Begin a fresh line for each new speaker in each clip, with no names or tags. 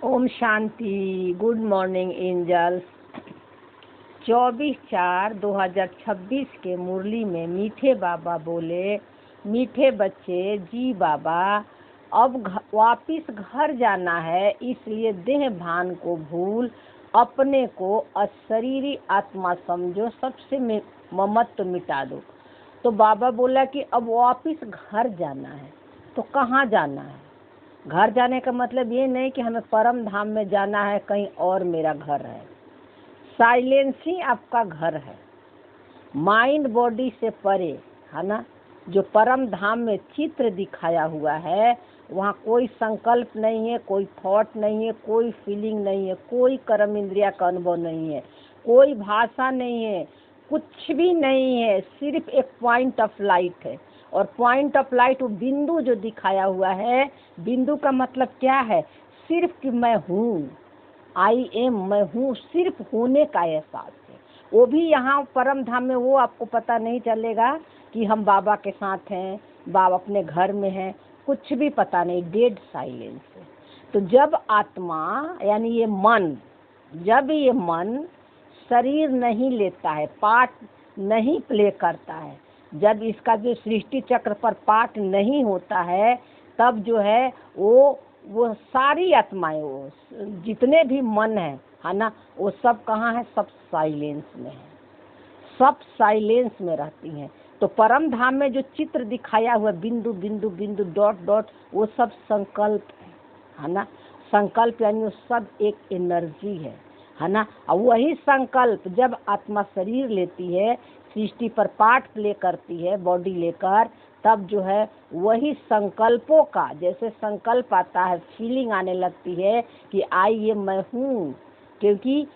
ओम शांति। Good morning angels. 24/4/2026 के मुरली में मीठे बाबा बोले, मीठे बच्चे जी बाबा, अब वापिस घर जाना है, इसलिए देह भान को भूल अपने को अशरीरी आत्मा समझो, सबसे ममत्व मिटा दो। तो बाबा बोला कि अब वापिस घर जाना है। तो कहाँ जाना है? घर जाने का मतलब ये नहीं कि हमें परम धाम में जाना है, कहीं और मेरा घर है। साइलेंस ही आपका घर है, माइंड बॉडी से परे, है ना। जो परम धाम में चित्र दिखाया हुआ है, वहाँ कोई संकल्प नहीं है, कोई थॉट नहीं है, कोई फीलिंग नहीं है, कोई कर्म इंद्रिया का अनुभव नहीं है, कोई भाषा नहीं है, कुछ भी नहीं है, सिर्फ एक पॉइंट ऑफ लाइट है। और पॉइंट ऑफ लाइट वो बिंदु जो दिखाया हुआ है, बिंदु का मतलब क्या है? सिर्फ कि मैं हूँ, आई एम, मैं हूँ, सिर्फ होने का एहसास है। वो भी यहाँ परम धाम में वो आपको पता नहीं चलेगा कि हम बाबा के साथ हैं, बाबा अपने घर में हैं, कुछ भी पता नहीं, डेड साइलेंस है। तो जब आत्मा यानी ये मन, जब ये मन शरीर नहीं लेता है, पार्ट नहीं प्ले करता है, जब इसका जो सृष्टि चक्र पर पार्ट नहीं होता है, तब जो है वो सारी आत्माएं, वो जितने भी मन है ना, वो सब कहाँ है? सब साइलेंस में है, सब साइलेंस में रहती हैं। तो परम धाम में जो चित्र दिखाया हुआ बिंदु बिंदु बिंदु डॉट डॉट, वो सब संकल्प है ना। संकल्प यानी वो सब एक एनर्जी है ना। और वही संकल्प जब आत्मा शरीर लेती है, सृष्टि पर पार्ट प्ले करती है बॉडी लेकर, तब जो है वही संकल्पों का, जैसे संकल्प आता है, फीलिंग आने लगती है कि आई ये मैं हूँ, क्योंकि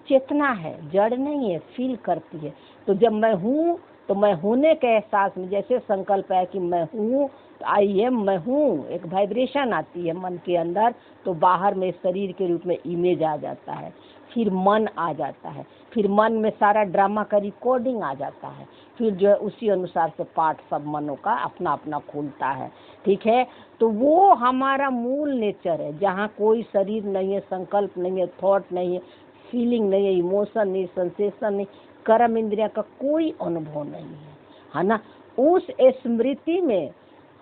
चेतना है, जड़ नहीं है, फील करती है। तो जब मैं हूँ, तो मैं होने के एहसास में जैसे संकल्प है कि मैं हूँ, तो आई एम, मैं हूँ, एक वाइब्रेशन आती है मन के अंदर, तो बाहर में शरीर के रूप में इमेज आ जाता है, फिर मन आ जाता है, फिर मन में सारा ड्रामा का रिकॉर्डिंग आ जाता है, फिर जो है उसी अनुसार से पार्ट सब मनों का अपना अपना खुलता है। ठीक है, तो वो हमारा मूल नेचर है, जहाँ कोई शरीर नहीं है, संकल्प नहीं है, थॉट नहीं है, फीलिंग नहीं है, इमोशन नहीं, सेंसेशन नहीं, कर्म इंद्रिया का कोई अनुभव नहीं है ना। उस स्मृति में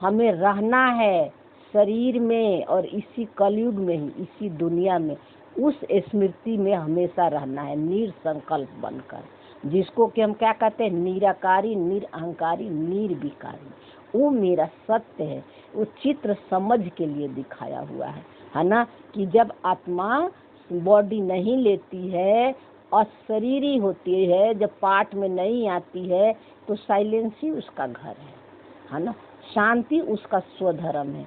हमें रहना है, शरीर में, और इसी कलयुग में ही, इसी दुनिया में उस स्मृति में हमेशा रहना है, निरसंकल्प बनकर, जिसको कि हम क्या कहते हैं? निराकारी, निरअहंकारी, निर्विकारी। वो मेरा सत्य है। वो चित्र समझ के लिए दिखाया हुआ है ना, कि जब आत्मा बॉडी नहीं लेती है, अशरीरी होती है, जब पार्ट में नहीं आती है, तो साइलेंस ही उसका घर है ना। शांति उसका स्वधर्म है,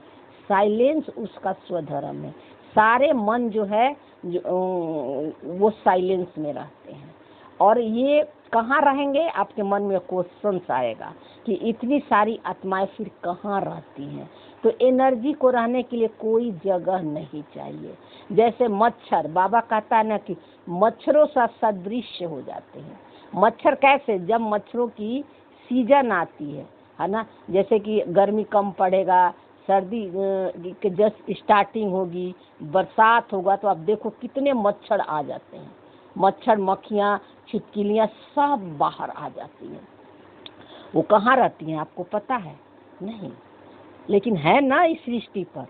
साइलेंस उसका स्वधर्म है। सारे मन जो है वो साइलेंस में रहते हैं। और ये कहाँ रहेंगे? आपके मन में क्वेश्चंस आएगा कि इतनी सारी आत्माएं फिर कहाँ रहती हैं? तो एनर्जी को रहने के लिए कोई जगह नहीं चाहिए। जैसे मच्छर, बाबा कहता है ना कि मच्छरों सा सदृश हो जाते हैं। मच्छर कैसे? जब मच्छरों की सीजन आती है ना, जैसे कि गर्मी कम पड़ेगा, सर्दी के जस्ट स्टार्टिंग होगी, बरसात होगा, तो आप देखो कितने मच्छर आ जाते हैं। मच्छर, मक्खियाँ, छिपकलियाँ सब बाहर आ जाती हैं। वो कहाँ रहती हैं आपको पता है? नहीं, लेकिन है ना इस सृष्टि पर,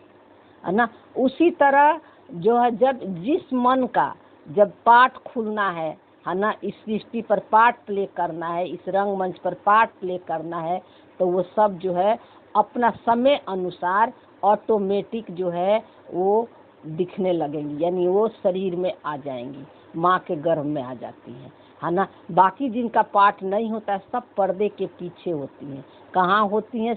है ना। उसी तरह जो है, जब जिस मन का जब पार्ट खुलना है ना, इस सृष्टि पर पार्ट प्ले करना है, इस रंगमंच पर पार्ट प्ले करना है, तो वो सब जो है अपना समय अनुसार ऑटोमेटिक जो है वो दिखने लगेंगी, यानी वो शरीर में आ जाएंगी, माँ के गर्भ में आ जाती है ना। बाकी जिनका पार्ट नहीं होता है, सब पर्दे के पीछे होती हैं। कहाँ होती हैं?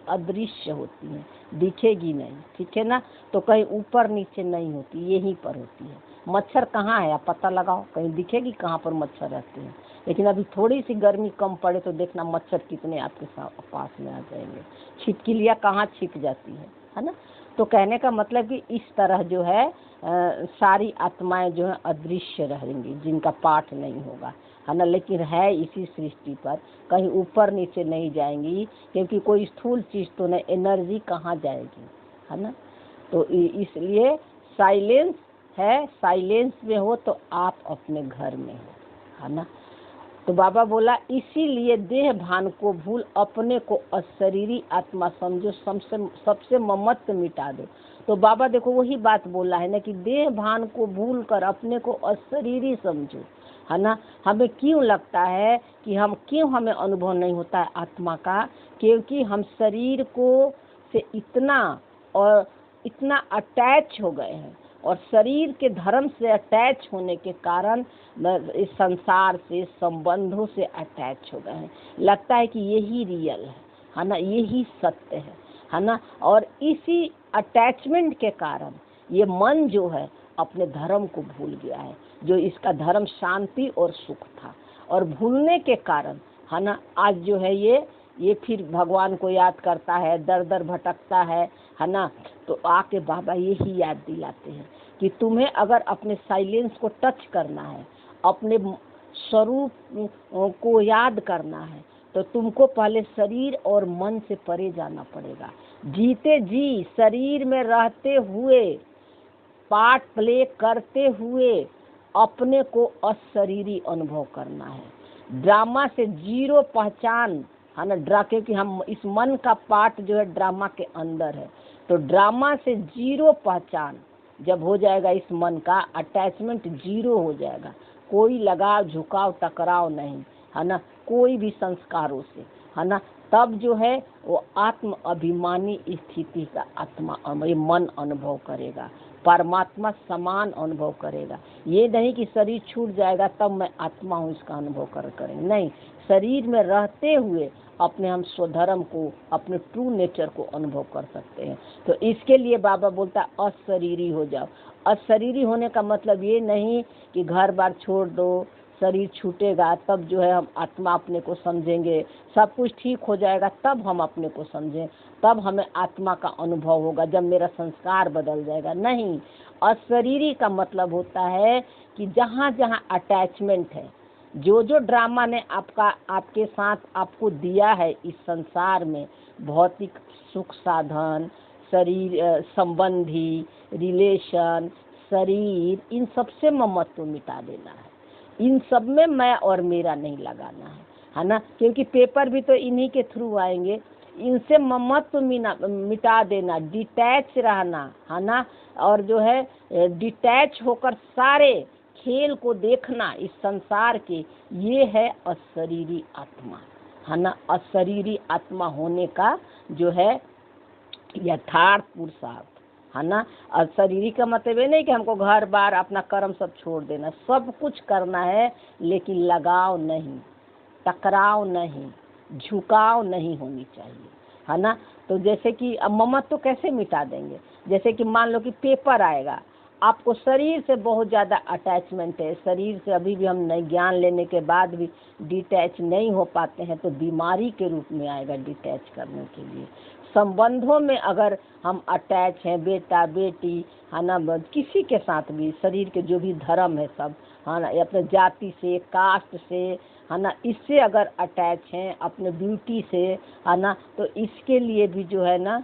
अदृश्य होती हैं, दिखेगी नहीं। ठीक है ना। तो कहीं ऊपर नीचे नहीं होती, यहीं पर होती है। मच्छर कहाँ है? आप पता लगाओ, कहीं दिखेगी कहाँ पर मच्छर रहते हैं? लेकिन अभी थोड़ी सी गर्मी कम पड़े तो देखना मच्छर कितने आपके पास में आ जाएंगे। छिपकलियाँ कहाँ छिप जाती है ना। तो कहने का मतलब कि इस तरह जो है सारी आत्माएं जो है अदृश्य रहेंगी, जिनका पाठ नहीं होगा, है ना। लेकिन है इसी सृष्टि पर, कहीं ऊपर नीचे नहीं जाएंगी, क्योंकि कोई स्थूल चीज तो नहीं, एनर्जी कहाँ जाएगी, है ना। तो इसलिए साइलेंस है, साइलेंस में हो तो आप अपने घर में हो, है ना। तो बाबा बोला इसीलिए देह भान को भूल अपने को अशरीरी आत्मा समझो, सबसे ममत्व मिटा दो। तो बाबा देखो वही बात बोला है ना कि देह भान को भूल कर अपने को अशरीरी समझो, है ना। हमें क्यों लगता है कि हमें अनुभव नहीं होता है आत्मा का, क्योंकि हम शरीर को से इतना अटैच हो गए हैं, और शरीर के धर्म से अटैच होने के कारण इस संसार से, संबंधों से अटैच हो गए हैं। लगता है कि यही रियल है ना, यही सत्य है ना। और इसी अटैचमेंट के कारण ये मन जो है अपने धर्म को भूल गया है, जो इसका धर्म शांति और सुख था। और भूलने के कारण, है ना, आज जो है ये फिर भगवान को याद करता है, दर दर भटकता है ना। तो आके बाबा यही याद दिलाते हैं कि तुम्हें अगर अपने साइलेंस को टच करना है, अपने स्वरूप को याद करना है, तो तुमको पहले शरीर और मन से परे जाना पड़ेगा। जीते जी शरीर में रहते हुए, पार्ट प्ले करते हुए अपने को अशरीरी अनुभव करना है। ड्रामा से जीरो पहचान, है ना, क्योंकि हम इस मन का पार्ट जो है ड्रामा के अंदर है। तो ड्रामा से जीरो पहचान जब हो जाएगा, इस मन का अटैचमेंट जीरो हो जाएगा, कोई लगाव झुकाव टकराव नहीं, है ना, कोई भी संस्कारों से, है ना, तब जो है वो आत्म अभिमानी स्थिति का आत्मा मन अनुभव करेगा, परमात्मा समान अनुभव करेगा। ये नहीं कि शरीर छूट जाएगा तब मैं आत्मा हूँ इसका अनुभव करेंगे, नहीं, शरीर में रहते हुए अपने हम स्वधर्म को, अपने ट्रू नेचर को अनुभव कर सकते हैं। तो इसके लिए बाबा बोलता है अशरीरी हो जाओ। अशरीरी होने का मतलब ये नहीं कि घर बार छोड़ दो, शरीर छूटेगा तब जो है हम आत्मा अपने को समझेंगे, सब कुछ ठीक हो जाएगा तब हम अपने को समझें, तब हमें आत्मा का अनुभव होगा जब मेरा संस्कार बदल जाएगा। नहीं, अशरीरी का मतलब होता है कि जहाँ जहाँ अटैचमेंट है, जो ड्रामा ने आपके साथ आपको दिया है इस संसार में, भौतिक सुख साधन, शरीर संबंधी रिलेशन, शरीर, इन सबसे ममत्व मिटा देना है। इन सब में मैं और मेरा नहीं लगाना है ना, क्योंकि पेपर भी तो इन्हीं के थ्रू आएंगे। इनसे ममत्व मिटा देना, डिटैच रहना, है ना, और जो है डिटैच होकर सारे खेल को देखना इस संसार के, ये है अशरीरी आत्मा, है ना। अशरीरी आत्मा होने का जो है यथार्थ पुरुषार्थ, है ना। अशरीरी का मतलब ये नहीं कि हमको घर बार अपना कर्म सब छोड़ देना, सब कुछ करना है, लेकिन लगाव नहीं, टकराव नहीं, झुकाव नहीं होनी चाहिए, है ना। तो जैसे कि अब ममत्व तो कैसे मिटा देंगे, जैसे कि मान लो कि पेपर आएगा, आपको शरीर से बहुत ज़्यादा अटैचमेंट है, शरीर से अभी भी हम नए ज्ञान लेने के बाद भी डिटैच नहीं हो पाते हैं, तो बीमारी के रूप में आएगा डिटैच करने के लिए। संबंधों में अगर हम अटैच हैं, बेटा बेटी, है ना, किसी के साथ भी, शरीर के जो भी धर्म है सब, है ना, अपने जाति से, कास्ट से, है ना, इससे अगर अटैच हैं, अपने ब्यूटी से, है ना, तो इसके लिए भी जो है ना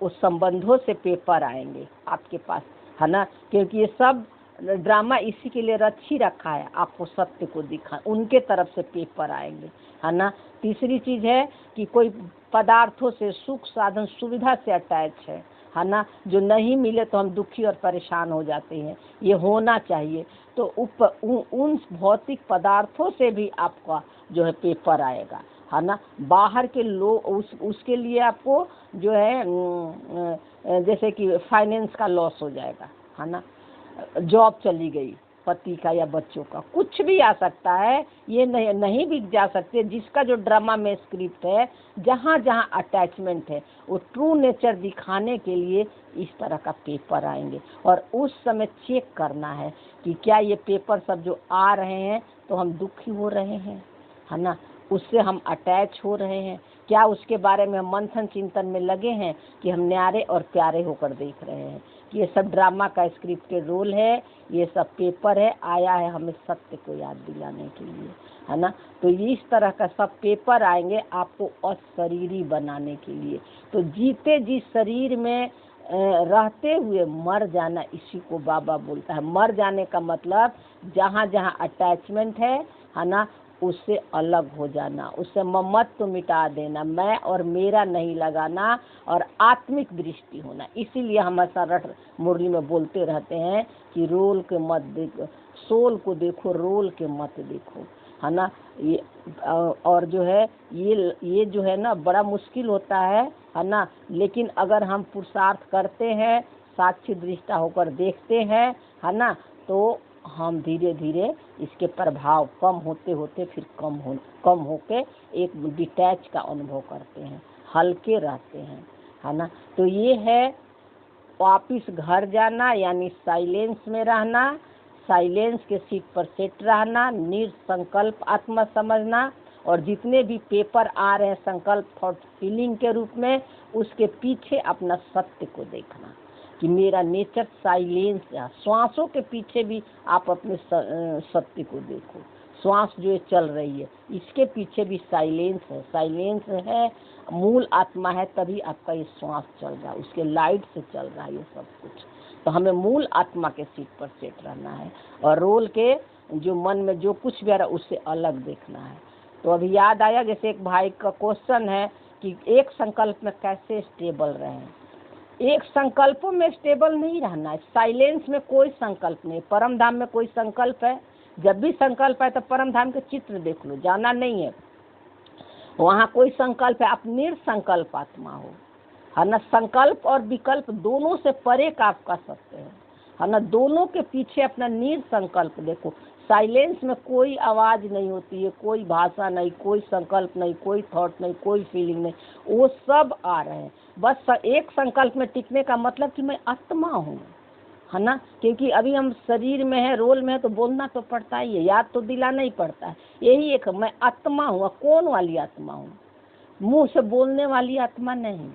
उस संबंधों से पेपर आएंगे आपके पास, है ना, क्योंकि ये सब ड्रामा इसी के लिए रच ही रखा है, आपको सत्य को दिखा, उनके तरफ से पेपर आएंगे, है ना। तीसरी चीज है कि कोई पदार्थों से, सुख साधन सुविधा से अटैच है ना, जो नहीं मिले तो हम दुखी और परेशान हो जाते हैं, ये होना चाहिए। तो उन भौतिक पदार्थों से भी आपका जो है पेपर आएगा, है ना। बाहर के लोग उसके लिए आपको जो है जैसे कि फाइनेंस का लॉस हो जाएगा, है ना, जॉब चली गई, पति का या बच्चों का, कुछ भी आ सकता है, ये नहीं भी जा सकते। जिसका जो ड्रामा में स्क्रिप्ट है, जहाँ जहाँ अटैचमेंट है, वो ट्रू नेचर दिखाने के लिए इस तरह का पेपर आएंगे। और उस समय चेक करना है कि क्या ये पेपर सब जो आ रहे हैं तो हम दुखी हो रहे हैं, है ना, उससे हम अटैच हो रहे हैं, क्या उसके बारे में हम मंथन चिंतन में लगे हैं कि हम न्यारे और प्यारे होकर देख रहे हैं कि ये सब ड्रामा का स्क्रिप्टेड रोल है, ये सब पेपर है, आया है हमें सत्य को याद दिलाने के लिए, है ना। तो ये इस तरह का सब पेपर आएंगे आपको अशरीरी बनाने के लिए। तो जीते जी शरीर में रहते हुए मर जाना, इसी को बाबा बोलता है। मर जाने का मतलब जहाँ जहाँ अटैचमेंट है ना, उससे अलग हो जाना, उससे ममत्व मिटा देना, मैं और मेरा नहीं लगाना और आत्मिक दृष्टि होना। इसीलिए हम ऐसा रट मुरली में बोलते रहते हैं कि रोल के मत देखो, सोल को देखो, रोल के मत देखो, है ना। ये और जो है ये जो है ना बड़ा मुश्किल होता है ना, लेकिन अगर हम पुरुषार्थ करते हैं, साक्षी दृष्टा होकर देखते हैं, है ना, तो हम धीरे धीरे इसके प्रभाव कम होते होते फिर कम होके एक डिटैच का अनुभव करते हैं, हल्के रहते हैं, है ना। तो ये है वापिस घर जाना, यानी साइलेंस में रहना, साइलेंस के सीट पर सेट रहना, निरसंकल्प आत्मा समझना, और जितने भी पेपर आ रहे हैं संकल्प थॉट फीलिंग के रूप में, उसके पीछे अपना सत्य को देखना कि मेरा नेचर साइलेंस है। श्वासों के पीछे भी आप अपने सत्य को देखो, श्वास जो ये चल रही है इसके पीछे भी साइलेंस है, साइलेंस है, मूल आत्मा है, तभी आपका ये श्वास चल रहा है, उसके लाइट से चल रहा है ये सब कुछ। तो हमें मूल आत्मा के सीट पर सेट रहना है और रोल के जो मन में जो कुछ भी आ रहा है उससे अलग देखना है। तो अभी याद आया, जैसे एक भाई का क्वेश्चन है कि एक संकल्प में कैसे स्टेबल रहें। एक संकल्पों में स्टेबल नहीं रहना है, साइलेंस में कोई संकल्प नहीं, परम धाम में कोई संकल्प है, जब भी संकल्प है तो परम धाम के चित्र देख लो, जाना नहीं है, वहाँ कोई संकल्प है, आप निरसंकल्प आत्मा हो, है ना। संकल्प और विकल्प दोनों से परे का आपका सत्य है ना, दोनों के पीछे अपना निरसंकल्प देखो। साइलेंस में कोई आवाज नहीं होती है, कोई भाषा नहीं, कोई संकल्प नहीं, कोई थॉट नहीं, कोई फीलिंग नहीं, वो सब आ रहे हैं। बस एक संकल्प में टिकने का मतलब कि मैं आत्मा हूँ, है ना, क्योंकि अभी हम शरीर में है, रोल में है, तो बोलना तो पड़ता ही है, याद तो दिलाना ही पड़ता है। यही एक मैं आत्मा हूँ। कौन वाली आत्मा हूँ? मुंह से बोलने वाली आत्मा नहीं,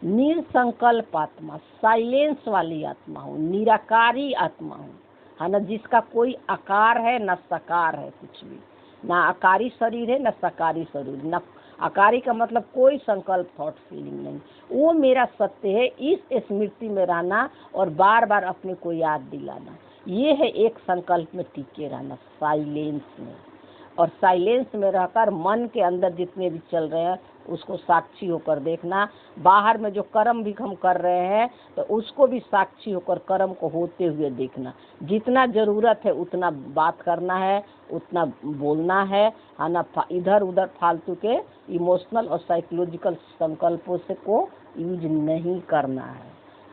निरसंकल्प आत्मा, साइलेंस वाली आत्मा हूँ, निराकारी आत्मा हूँ, है ना, जिसका कोई आकार है न साकार है, कुछ भी ना आकारी शरीर है न साकारी शरीर, न आकारी का मतलब कोई संकल्प थॉट फीलिंग नहीं, वो मेरा सत्य है। इस स्मृति में रहना और बार बार अपने को याद दिलाना, ये है एक संकल्प में टिके रहना, साइलेंस में। और साइलेंस में रहकर मन के अंदर जितने भी चल रहे हैं उसको साक्षी होकर देखना, बाहर में जो कर्म भी हम कर रहे हैं तो उसको भी साक्षी होकर कर्म को होते हुए देखना। जितना ज़रूरत है उतना बात करना है, उतना बोलना है ना, इधर उधर फालतू के इमोशनल और साइकोलॉजिकल संकल्पों से को यूज नहीं करना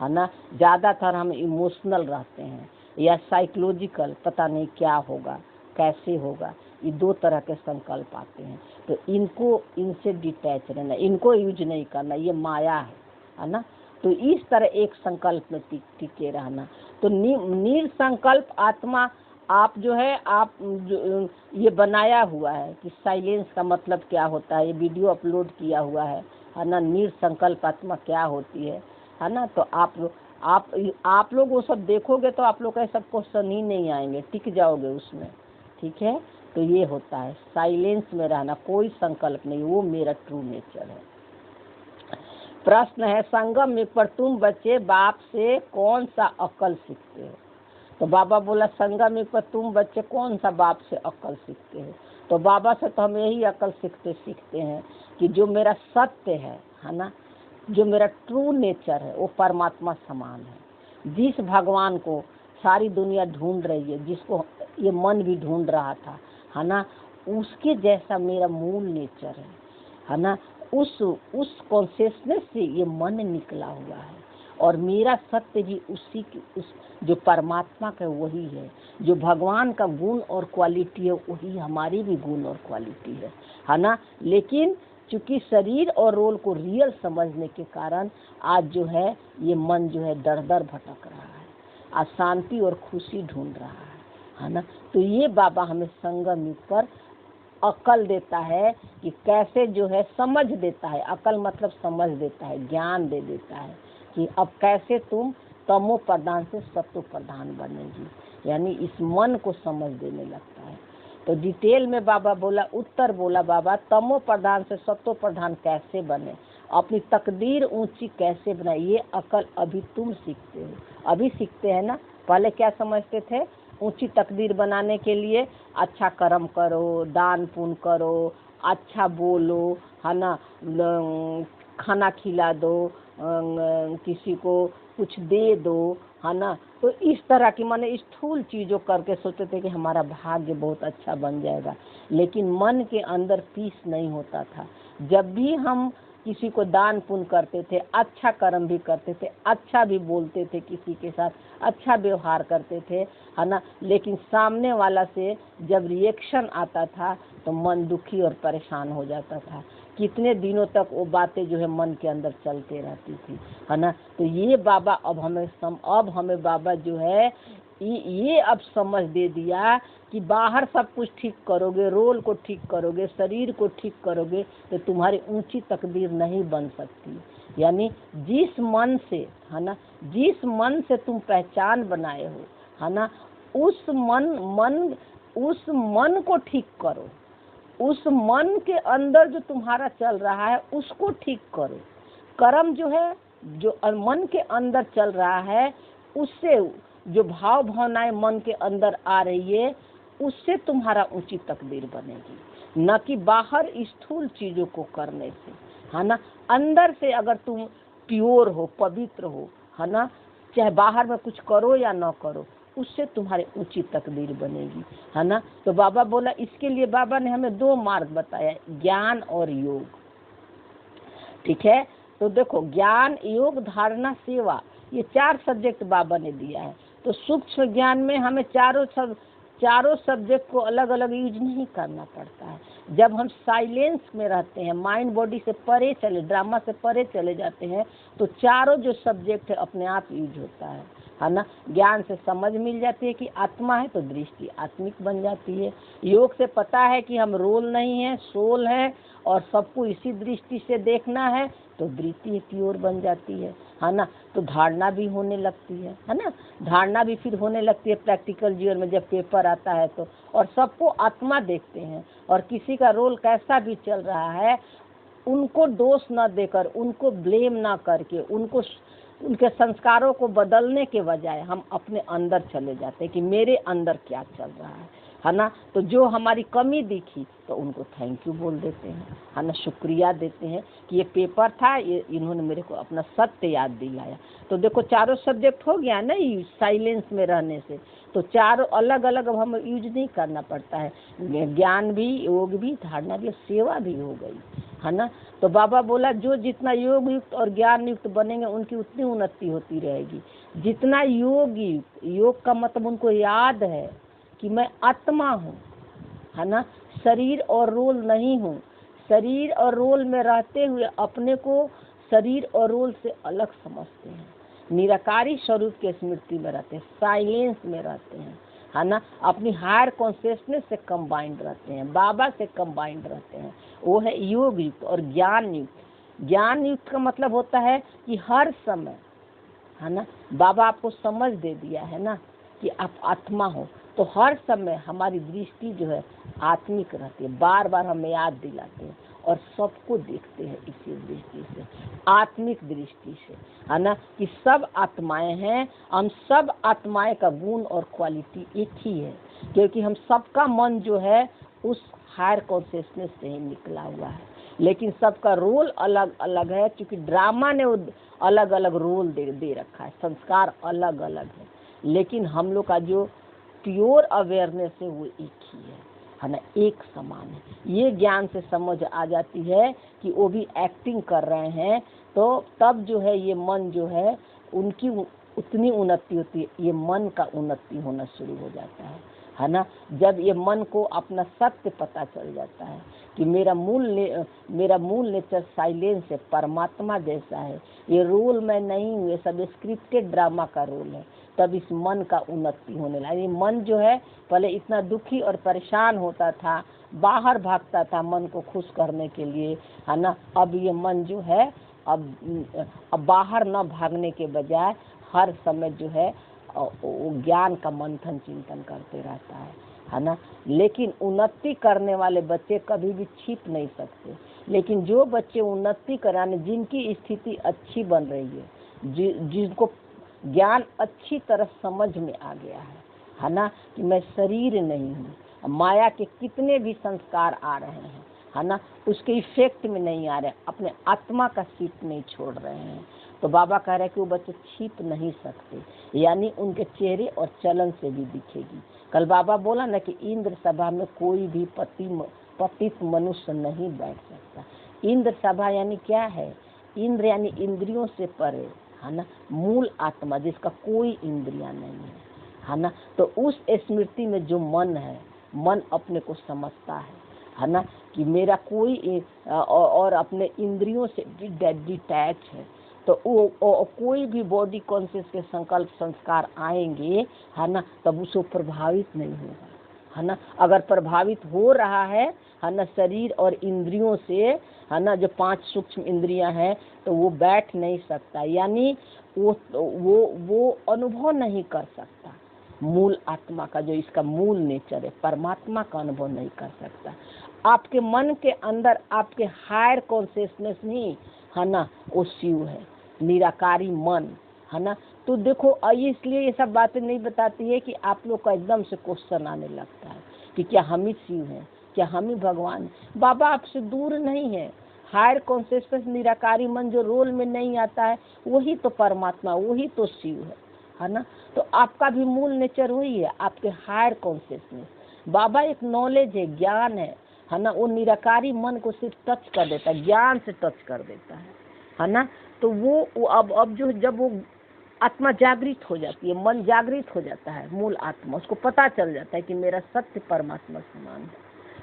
है ना। ज़्यादातर हम इमोशनल रहते हैं या साइकोलॉजिकल, पता नहीं क्या होगा कैसे होगा, ये दो तरह के संकल्प आते हैं। तो इनसे डिटैच रहना, इनको यूज नहीं करना, ये माया है ना। तो इस तरह एक संकल्प में टिके रहना। तो निरसंकल्प आत्मा आप जो है, आप जो ये बनाया हुआ है कि साइलेंस का मतलब क्या होता है, ये वीडियो अपलोड किया हुआ है ना, निरसंकल्प आत्मा क्या होती है ना। तो आप लोग वो सब देखोगे तो आप लोग का सब क्वेश्चन ही नहीं आएंगे, टिक जाओगे उसमें, ठीक है। तो ये होता है साइलेंस में रहना, कोई संकल्प नहीं, वो मेरा ट्रू नेचर है। प्रश्न है, संगम में पर तुम बच्चे बाप से कौन सा अक्ल सीखते हो? तो बाबा बोला संगम में पर तुम बच्चे कौन सा बाप से अक्ल सीखते हो? तो बाबा से तो हम यही अक्ल सीखते हैं कि जो मेरा सत्य है ना, जो मेरा ट्रू नेचर है वो परमात्मा समान है। जिस भगवान को सारी दुनिया ढूंढ रही है, जिसको ये मन भी ढूंढ रहा था, है ना, उसके जैसा मेरा मूल नेचर है ना। उस कॉन्शियसनेस से ये मन निकला हुआ है और मेरा सत्य भी उसी की, उस जो परमात्मा का वही है, जो भगवान का गुण और क्वालिटी है वही हमारी भी गुण और क्वालिटी है ना। लेकिन चूंकि शरीर और रोल को रियल समझने के कारण आज जो है ये मन जो है दर दर भटक रहा है, आज शांति और खुशी ढूंढ रहा है ना। तो ये बाबा हमें संगम युग पर अकल देता है कि कैसे जो है समझ देता है, अकल मतलब समझ देता है, ज्ञान दे देता है कि अब कैसे तुम तमो प्रधान से सत्व प्रधान बनेगी, यानी इस मन को समझ देने लगता है। तो डिटेल में बाबा बोला, उत्तर बोला बाबा, तमो प्रधान से सत्व प्रधान कैसे बने? अपनी तकदीर ऊंची कैसे बनाए, ये अकल अभी तुम सीखते हो, अभी सीखते हैं ना। पहले क्या समझते थे? ऊंची तकदीर बनाने के लिए अच्छा कर्म करो, दान पुण्य करो, अच्छा बोलो, है ना, खाना खिला दो, किसी को कुछ दे दो, है ना। तो इस तरह की माने स्थूल चीज़ों करके सोचते थे कि हमारा भाग्य बहुत अच्छा बन जाएगा, लेकिन मन के अंदर पीस नहीं होता था। जब भी हम किसी को दान पुण्य करते थे, अच्छा कर्म भी करते थे, अच्छा भी बोलते थे, किसी के साथ अच्छा व्यवहार करते थे, है ना, लेकिन सामने वाला से जब रिएक्शन आता था तो मन दुखी और परेशान हो जाता था। कितने दिनों तक वो बातें जो है मन के अंदर चलते रहती थी, है ना। तो ये बाबा अब हमें बाबा जो है ये अब समझ दे दिया कि बाहर सब कुछ ठीक करोगे, रोल को ठीक करोगे, शरीर को ठीक करोगे, तो तुम्हारी ऊंची तकदीर नहीं बन सकती। यानी जिस मन से, है ना, जिस मन से तुम पहचान बनाए हो, है ना, उस मन को ठीक करो। उस मन के अंदर जो तुम्हारा चल रहा है उसको ठीक करो। कर्म जो है, जो मन के अंदर चल रहा है, उससे जो भाव भावनाएं मन के अंदर आ रही है, उससे तुम्हारा ऊंची तकदीर बनेगी, न कि बाहर स्थूल चीजों को करने से, है ना। अंदर से अगर तुम प्योर हो, पवित्र हो, है ना, चाहे बाहर में कुछ करो या ना करो, उससे तुम्हारी ऊंची तकदीर बनेगी, है ना। तो बाबा बोला, इसके लिए बाबा ने हमें 2 मार्ग बताया, ज्ञान और योग। ठीक है, तो देखो, ज्ञान, योग, धारणा, सेवा, ये 4 सब्जेक्ट बाबा ने दिया है। तो सूक्ष्म ज्ञान में हमें चारों सब्जेक्ट को अलग अलग यूज नहीं करना पड़ता है। जब हम साइलेंस में रहते हैं, माइंड बॉडी से परे चले, ड्रामा से परे चले जाते हैं, तो चारों जो सब्जेक्ट है अपने आप यूज होता है ना। ज्ञान से समझ मिल जाती है कि आत्मा है, तो दृष्टि आत्मिक बन जाती है। योग से पता है कि हम रोल नहीं है, सोल है, और सबको इसी दृष्टि से देखना है, तो दृष्टि प्योर बन जाती है ना। तो धारणा भी होने लगती है ना, धारणा भी फिर होने लगती है प्रैक्टिकल जीवन में, जब पेपर आता है तो। और सबको आत्मा देखते हैं, और किसी का रोल कैसा भी चल रहा है, उनको दोष न देकर, उनको ब्लेम ना करके, उनके संस्कारों को बदलने के बजाय हम अपने अंदर चले जाते हैं कि मेरे अंदर क्या चल रहा है ना। तो जो हमारी कमी दिखी तो उनको थैंक यू बोल देते हैं, है ना, शुक्रिया देते हैं कि ये पेपर था, ये इन्होंने मेरे को अपना सत्य याद दिलाया। तो देखो, चारों सब्जेक्ट हो गया ना साइलेंस में रहने से। तो चारों अलग अलग अब हम यूज नहीं करना पड़ता है, ज्ञान भी, योग भी, धारणा भी, सेवा भी हो गई, है ना। तो बाबा बोला, जो जितना योग युक्त और ज्ञान युक्त बनेंगे उनकी उतनी उन्नति होती रहेगी। जितना योग युक्त, योग का मतलब उनको याद है कि मैं आत्मा हूँ, है ना, शरीर और रोल नहीं हूँ। शरीर और रोल में रहते हुए अपने को शरीर और रोल से अलग समझते हैं, निराकारी स्वरूप के स्मृति में रहते हैं, साइलेंस में रहते हैं, है ना, अपनी हायर कॉन्शियसनेस से कंबाइंड रहते हैं, बाबा से कंबाइंड रहते हैं। वो है योग युक्त और ज्ञान युक्त। ज्ञान युक्त का मतलब होता है कि हर समय, है ना, बाबा आपको समझ दे दिया है ना कि आप आत्मा हो, तो हर समय हमारी दृष्टि जो है आत्मिक रहती है। बार बार हमें याद दिलाते हैं और सबको देखते हैं इसी दृष्टि से, आत्मिक दृष्टि से, है ना, कि सब आत्माएं हैं। हम सब आत्माएं का गुण और क्वालिटी एक ही है, क्योंकि हम सबका मन जो है उस हायर कॉन्शियसनेस से ही निकला हुआ है। लेकिन सबका रोल अलग अलग है, क्योंकि ड्रामा ने अलग अलग रोल दे रखा है, संस्कार अलग अलग है। लेकिन हम लोग का जो प्योर अवेयरनेस है वो एक ही है ना, एक समान है। ये ज्ञान से समझ आ जाती है कि वो भी एक्टिंग कर रहे हैं, तो तब जो है ये मन जो है उनकी उतनी उन्नति होती है, ये मन का उन्नति होना शुरू हो जाता है ना। जब ये मन को अपना सत्य पता चल जाता है कि मेरा मूल नेचर साइलेंस है, परमात्मा जैसा है, ये रोल मैं नहीं हूँ, ये सब स्क्रिप्टेड ड्रामा का रोल है, तब इस मन का उन्नति होने लगा। ये मन जो है पहले इतना दुखी और परेशान होता था, बाहर भागता था मन को खुश करने के लिए, है ना। अब ये मन जो है अब बाहर न भागने के बजाय हर समय जो है वो ज्ञान का मंथन चिंतन करते रहता है ना। लेकिन उन्नति करने वाले बच्चे कभी भी छिप नहीं सकते। लेकिन जो बच्चे उन्नति कराने, जिनकी स्थिति अच्छी बन रही है, जिनको ज्ञान अच्छी तरह समझ में आ गया है ना, कि मैं शरीर नहीं हूँ, माया के कितने भी संस्कार आ रहे हैं, है ना, उसके इफेक्ट में नहीं आ रहे, अपने आत्मा का सीट नहीं छोड़ रहे हैं, तो बाबा कह रहे हैं कि वो बच्चे छिप नहीं सकते, यानी उनके चेहरे और चलन से भी दिखेगी। कल बाबा बोला ना कि इंद्र सभा में कोई भी पतित मनुष्य नहीं बैठ सकता। इंद्र सभा यानी क्या है? इंद्र यानी इंद्रियों से परे, है ना, मूल आत्मा जिसका कोई इंद्रियां नहीं है ना। तो उस स्मृति में जो मन है, मन अपने को समझता है ना, कि मेरा कोई और अपने इंद्रियों से डिटैच है, तो वो कोई भी बॉडी कॉन्शियस के संकल्प संस्कार आएंगे, है ना, तब उसको प्रभावित नहीं होगा, है ना। अगर प्रभावित हो रहा है ना, शरीर और इंद्रियों से, है ना, जो 5 सूक्ष्म इंद्रियां हैं, तो वो बैठ नहीं सकता, यानी वो अनुभव नहीं कर सकता मूल आत्मा का, जो इसका मूल नेचर है, परमात्मा का अनुभव नहीं कर सकता। आपके मन के अंदर आपके हायर कॉन्शियसनेस ही, है ना, वो शिव है, निराकारी मन, है ना। तो देखो, इसलिए ये सब बातें नहीं बताती है कि आप लोग का एकदम से क्वेश्चन आने लगता है कि क्या हम ही शिव हैं, क्या हम ही भगवान हैं। बाबा आपसे दूर नहीं है। हायर कॉन्शियसनेस, निराकारी मन जो रोल में नहीं आता है, वही तो परमात्मा, वही तो शिव है ना। तो आपका भी मूल नेचर वही है, आपके हायर कॉन्शियसनेस। बाबा एक नॉलेज है, ज्ञान है ना, वो निराकारी मन को सिर्फ टच कर देता है, ज्ञान से टच कर देता है ना। तो वो अब जो जब वो आत्मा जागृत हो जाती है, मन जागृत हो जाता है, मूल आत्मा, उसको पता चल जाता है कि मेरा सत्य परमात्मा समान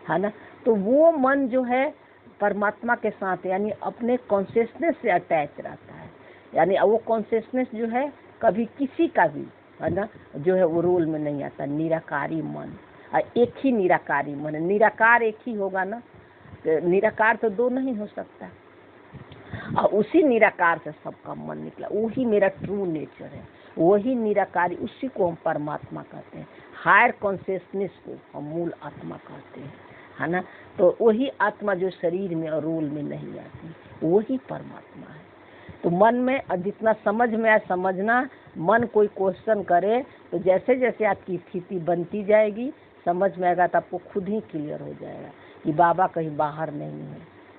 है ना। तो वो मन जो है परमात्मा के साथ, यानी अपने कॉन्शियसनेस से अटैच रहता है, यानी वो कॉन्शियसनेस जो है कभी किसी का भी, है ना, जो है वो रोल में नहीं आता। निराकारी मन, एक ही निराकारी मन है, निराकार एक ही होगा ना, निराकार तो दो नहीं हो सकता। और उसी निराकार से सबका मन निकला, वही मेरा ट्रू नेचर है, वही निराकारी, उसी को हम परमात्मा कहते हैं। हायर कॉन्शियसनेस को हम मूल आत्मा कहते हैं, है ना। तो वही आत्मा जो शरीर में और रोल में नहीं आती, वही परमात्मा है। तो मन में जितना समझ में आए समझना, मन कोई क्वेश्चन करे तो जैसे जैसे आपकी स्थिति बनती जाएगी, समझ में आएगा, तो आपको खुद ही क्लियर हो जाएगा कि बाबा कहीं बाहर नहीं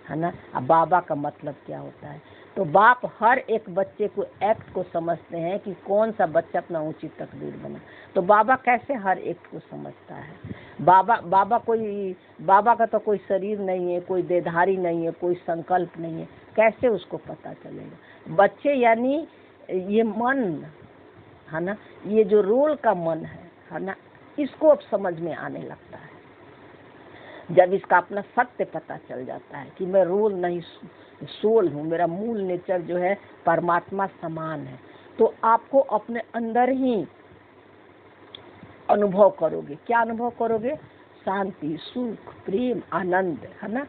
है ना। अब बाबा का मतलब क्या होता है? तो बाप हर एक बच्चे को एक्ट को समझते हैं कि कौन सा बच्चा अपना उचित तकदीर बना। तो बाबा कैसे हर एक को समझता है? बाबा का तो कोई शरीर नहीं है, कोई देहधारी नहीं है, कोई संकल्प नहीं है, कैसे उसको पता चलेगा? बच्चे यानी ये मन, है ना, ये जो रोल का मन है ना, इसको अब समझ में आने लगता है। जब इसका अपना सत्य पता चल जाता है कि मैं रोल नहीं, सोल हूँ, मेरा मूल नेचर जो है परमात्मा समान है, तो आपको अपने अंदर ही अनुभव करोगे। क्या अनुभव करोगे? शांति, सुख, प्रेम, आनंद, है ना।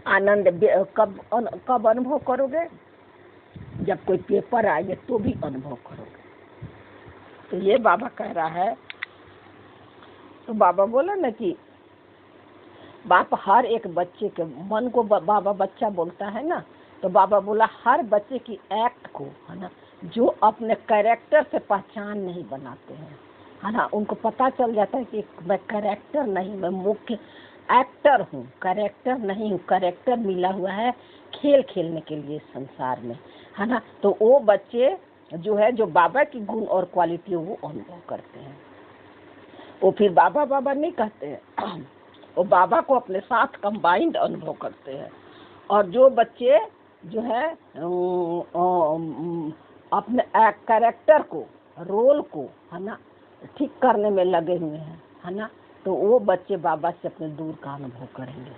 आनंद कब अनुभव करोगे? जब कोई पेपर आएंगे तो भी अनुभव करोगे। तो ये बाबा कह रहा है। तो बाबा बोला ना कि बाप हर एक बच्चे के मन को, बाबा बच्चा बोलता है ना, तो बाबा बोला हर बच्चे की एक्ट को, है ना, जो अपने कैरेक्टर से पहचान नहीं बनाते हैं, है ना, उनको पता चल जाता है कि मैं कैरेक्टर नहीं, मैं मुख्य एक्टर हूँ, कैरेक्टर नहीं हूँ। कैरेक्टर मिला हुआ है खेल खेलने के लिए संसार में, है ना। तो वो बच्चे जो है, जो बाबा की गुण और क्वालिटी वो अनुभव करते हैं। वो फिर बाबा बाबा नहीं कहते हैं, वो बाबा को अपने साथ कंबाइंड अनुभव करते हैं। और जो बच्चे जो है अपने कैरेक्टर को, रोल को, है ना, ठीक करने में लगे हुए हैं, है ना, तो वो बच्चे बाबा से अपने दूर का अनुभव करेंगे,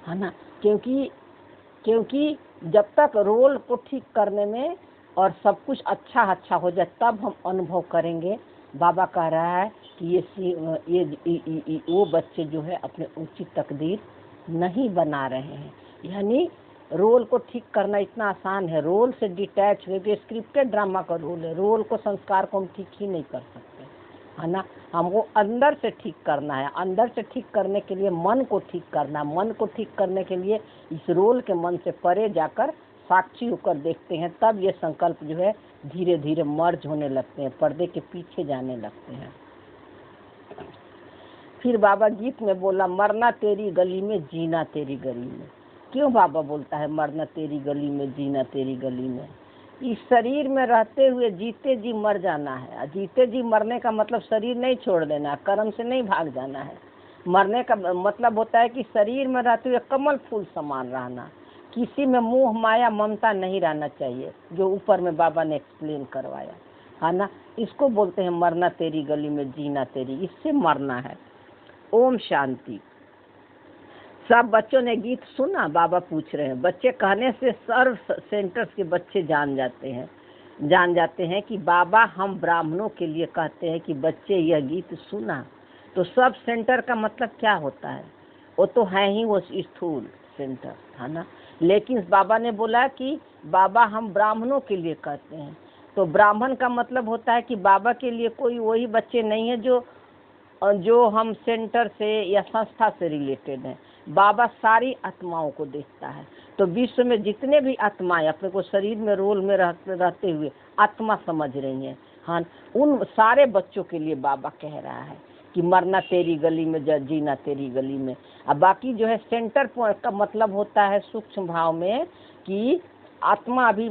है ना। क्योंकि जब तक रोल को ठीक करने में और सब कुछ अच्छा हो जाए तब हम अनुभव करेंगे। बाबा कह रहा है कि ये वो बच्चे जो है अपने उचित तकदीर नहीं बना रहे हैं। यानी रोल को ठीक करना इतना आसान है, रोल से डिटैच हो गए। स्क्रिप्टेड ड्रामा का रोल है, रोल को, संस्कार को हम ठीक ही नहीं कर सकते, है ना। हमको अंदर से ठीक करना है, अंदर से ठीक करने के लिए मन को ठीक करना, मन को ठीक करने के लिए इस रोल के मन से परे जाकर साक्षी होकर देखते हैं, तब ये संकल्प जो है धीरे धीरे मर्ज होने लगते हैं, पर्दे के पीछे जाने लगते हैं। फिर बाबा गीत में बोला, मरना तेरी गली में जीना तेरी गली में। क्यों बाबा बोलता है मरना तेरी गली में जीना तेरी गली में? इस शरीर में रहते हुए जीते जी मर जाना है। जीते जी मरने का मतलब शरीर नहीं छोड़ देना, कर्म से नहीं भाग जाना है। मरने का मतलब होता है कि शरीर में रहते हुए कमल फूल समान रहना, किसी में मोह माया ममता नहीं रहना चाहिए, जो ऊपर में बाबा ने एक्सप्लेन करवाया है ना। इसको बोलते हैं मरना तेरी गली में जीना तेरी, इससे मरना है। ओम शांति। सब बच्चों ने गीत सुना? बाबा पूछ रहे हैं। बच्चे कहने से सर्व सेंटर्स के बच्चे जान जाते हैं कि बाबा हम ब्राह्मणों के लिए कहते हैं कि बच्चे यह गीत सुना। तो सब सेंटर का मतलब क्या होता है? वो तो है ही वो स्थूल सेंटर, है ना। लेकिन बाबा ने बोला कि बाबा हम ब्राह्मणों के लिए कहते हैं, तो ब्राह्मण का मतलब होता है कि बाबा के लिए कोई वही बच्चे नहीं है जो हम सेंटर से या संस्था से रिलेटेड हैं। बाबा सारी आत्माओं को देखता है। तो विश्व में जितने भी आत्माएं अपने को शरीर में रोल में रहते हुए आत्मा समझ रही हैं, हाँ, उन सारे बच्चों के लिए बाबा कह रहा है कि मरना तेरी गली में जीना तेरी गली में। अब बाकी जो है सेंटर पॉइंट का मतलब होता है सूक्ष्म भाव में कि आत्मा अभी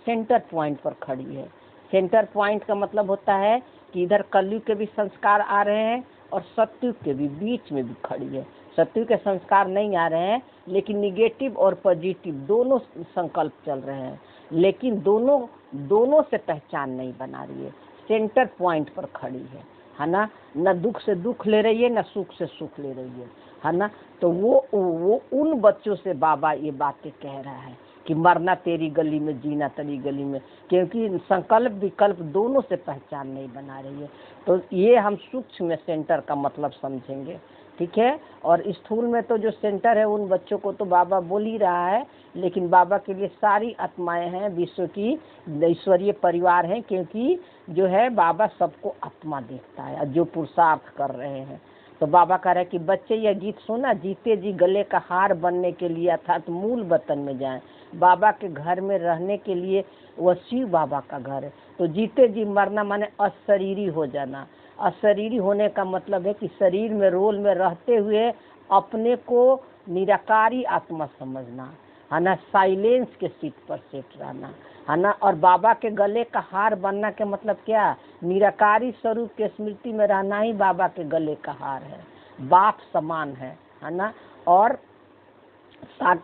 सेंटर पॉइंट पर खड़ी है। सेंटर पॉइंट का मतलब होता है कि इधर कलयुग के भी संस्कार आ रहे हैं और सतयुग के भी बीच में भी खड़ी है। सतयुग के संस्कार नहीं आ रहे हैं, लेकिन निगेटिव और पॉजिटिव दोनों संकल्प चल रहे हैं, लेकिन दोनों से पहचान नहीं बना रही है। सेंटर पॉइंट पर खड़ी है ना। न दुख से दुख ले रही है, न सुख से सुख ले रही है ना। तो वो उन बच्चों से बाबा ये बातें कह रहा है कि मरना तेरी गली में जीना तेरी गली में, क्योंकि संकल्प विकल्प दोनों से पहचान नहीं बना रही है। तो ये हम सूक्ष्म सेंटर का मतलब समझेंगे, ठीक है। और स्थूल में तो जो सेंटर है उन बच्चों को तो बाबा बोल ही रहा है, लेकिन बाबा के लिए सारी आत्माएं हैं, विश्व की ईश्वरीय परिवार हैं, क्योंकि जो है बाबा सबको आत्मा देखता है जो पुरुषार्थ कर रहे हैं। तो बाबा कह रहे हैं कि बच्चे यह गीत सुना, जीते जी गले का हार बनने के लिए अर्थात मूल वतन में जाएं। बाबा के घर में रहने के लिए वह शिव बाबा का घर है। तो जीते जी मरना माने अशरीरी हो जाना। अशरीरी होने का मतलब है कि शरीर में रोल में रहते हुए अपने को निराकारी आत्मा समझना, है ना। साइलेंस के सीट पर सेट रहना, है ना। और बाबा के गले का हार बनना के मतलब क्या? निराकारी स्वरूप के स्मृति में रहना ही बाबा के गले का हार है, बाप समान है ना। और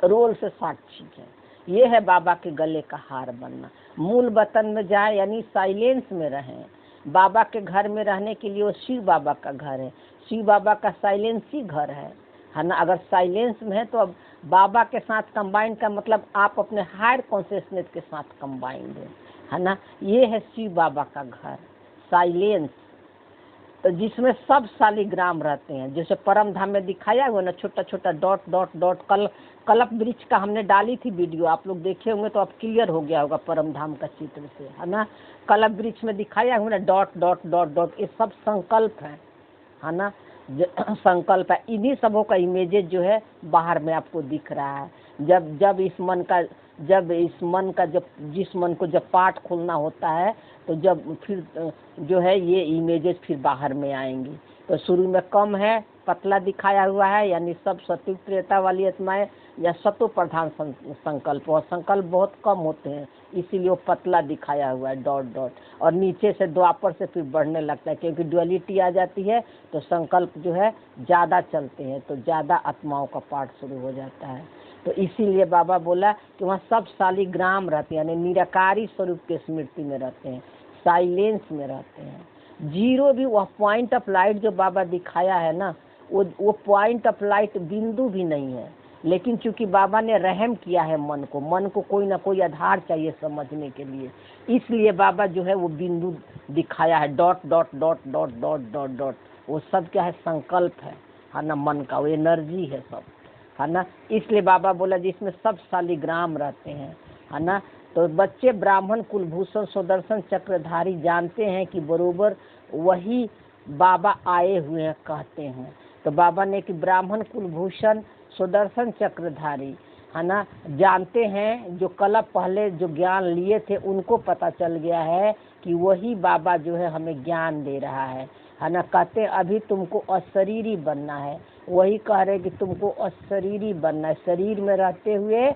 रोल से साक्षी है, ये है बाबा के गले का हार बनना। मूल वतन में जाए यानी साइलेंस में रहें। बाबा के घर में रहने के लिए वो शिव बाबा का घर है, शिव बाबा का साइलेंस ही घर है ना। अगर साइलेंस में है तो अब बाबा के साथ कंबाइंड का मतलब आप अपने हायर कॉन्शियसनेस के साथ कंबाइंड है ना। ये है शिव बाबा का घर, साइलेंस। तो जिसमें सब शालिग्राम रहते हैं, जैसे परम धाम में दिखाया हुआ ना, छोटा छोटा डॉट डॉट डॉट। कल्प वृक्ष का हमने डाली थी वीडियो, आप लोग देखे होंगे तो अब क्लियर हो गया होगा परम धाम का चित्र से, है ना। कल्प वृक्ष में दिखाया हुआ ना डॉट डॉट डॉट डॉट, ये सब संकल्प है ना। संकल्प है। इन्हीं सबों का इमेजेस जो है बाहर में आपको दिख रहा है। जब जिस मन को जब पाठ खोलना होता है तो जब फिर जो है ये इमेजेस फिर बाहर में आएंगी। तो शुरू में कम है, पतला दिखाया हुआ है, यानी सब सत्युग त्रेता वाली आत्माएं या सतो प्रधान संकल्प, और संकल्प बहुत कम होते हैं, इसीलिए वो पतला दिखाया हुआ है डॉट डॉट। और नीचे से द्वापर से फिर बढ़ने लगता है, क्योंकि ड्युअलिटी आ जाती है तो संकल्प जो है ज़्यादा चलते हैं, तो ज़्यादा आत्माओं का पाठ शुरू हो जाता है। तो इसीलिए बाबा बोला कि वहाँ सब शालिग्राम रहते हैं, यानी निराकारी स्वरूप के स्मृति में रहते हैं, साइलेंस में रहते हैं। जीरो भी वह पॉइंट ऑफ लाइट जो बाबा दिखाया है ना, वो पॉइंट ऑफ लाइट बिंदु भी नहीं है, लेकिन चूंकि बाबा ने रहम किया है मन को कोई ना कोई आधार चाहिए समझने के लिए, इसलिए बाबा जो है वो बिंदु दिखाया है, dot dot dot dot dot dot dot. वो सब क्या है? संकल्प है ना, मन का वो एनर्जी है सब, है ना। इसलिए बाबा बोला जिसमें सब शालिग्राम रहते हैं, है ना। तो बच्चे ब्राह्मण कुलभूषण सुदर्शन चक्रधारी जानते हैं कि बरोबर वही बाबा आए हुए हैं कहते हैं। तो बाबा ने कि ब्राह्मण कुलभूषण सुदर्शन चक्रधारी, है ना, जानते हैं जो कल पहले जो ज्ञान लिए थे उनको पता चल गया है कि वही बाबा जो है हमें ज्ञान दे रहा है ना। कहते हैं अभी तुमको अशरीरी बनना है, वही कह रहे कि तुमको अशरीरी बनना है। शरीर में रहते हुए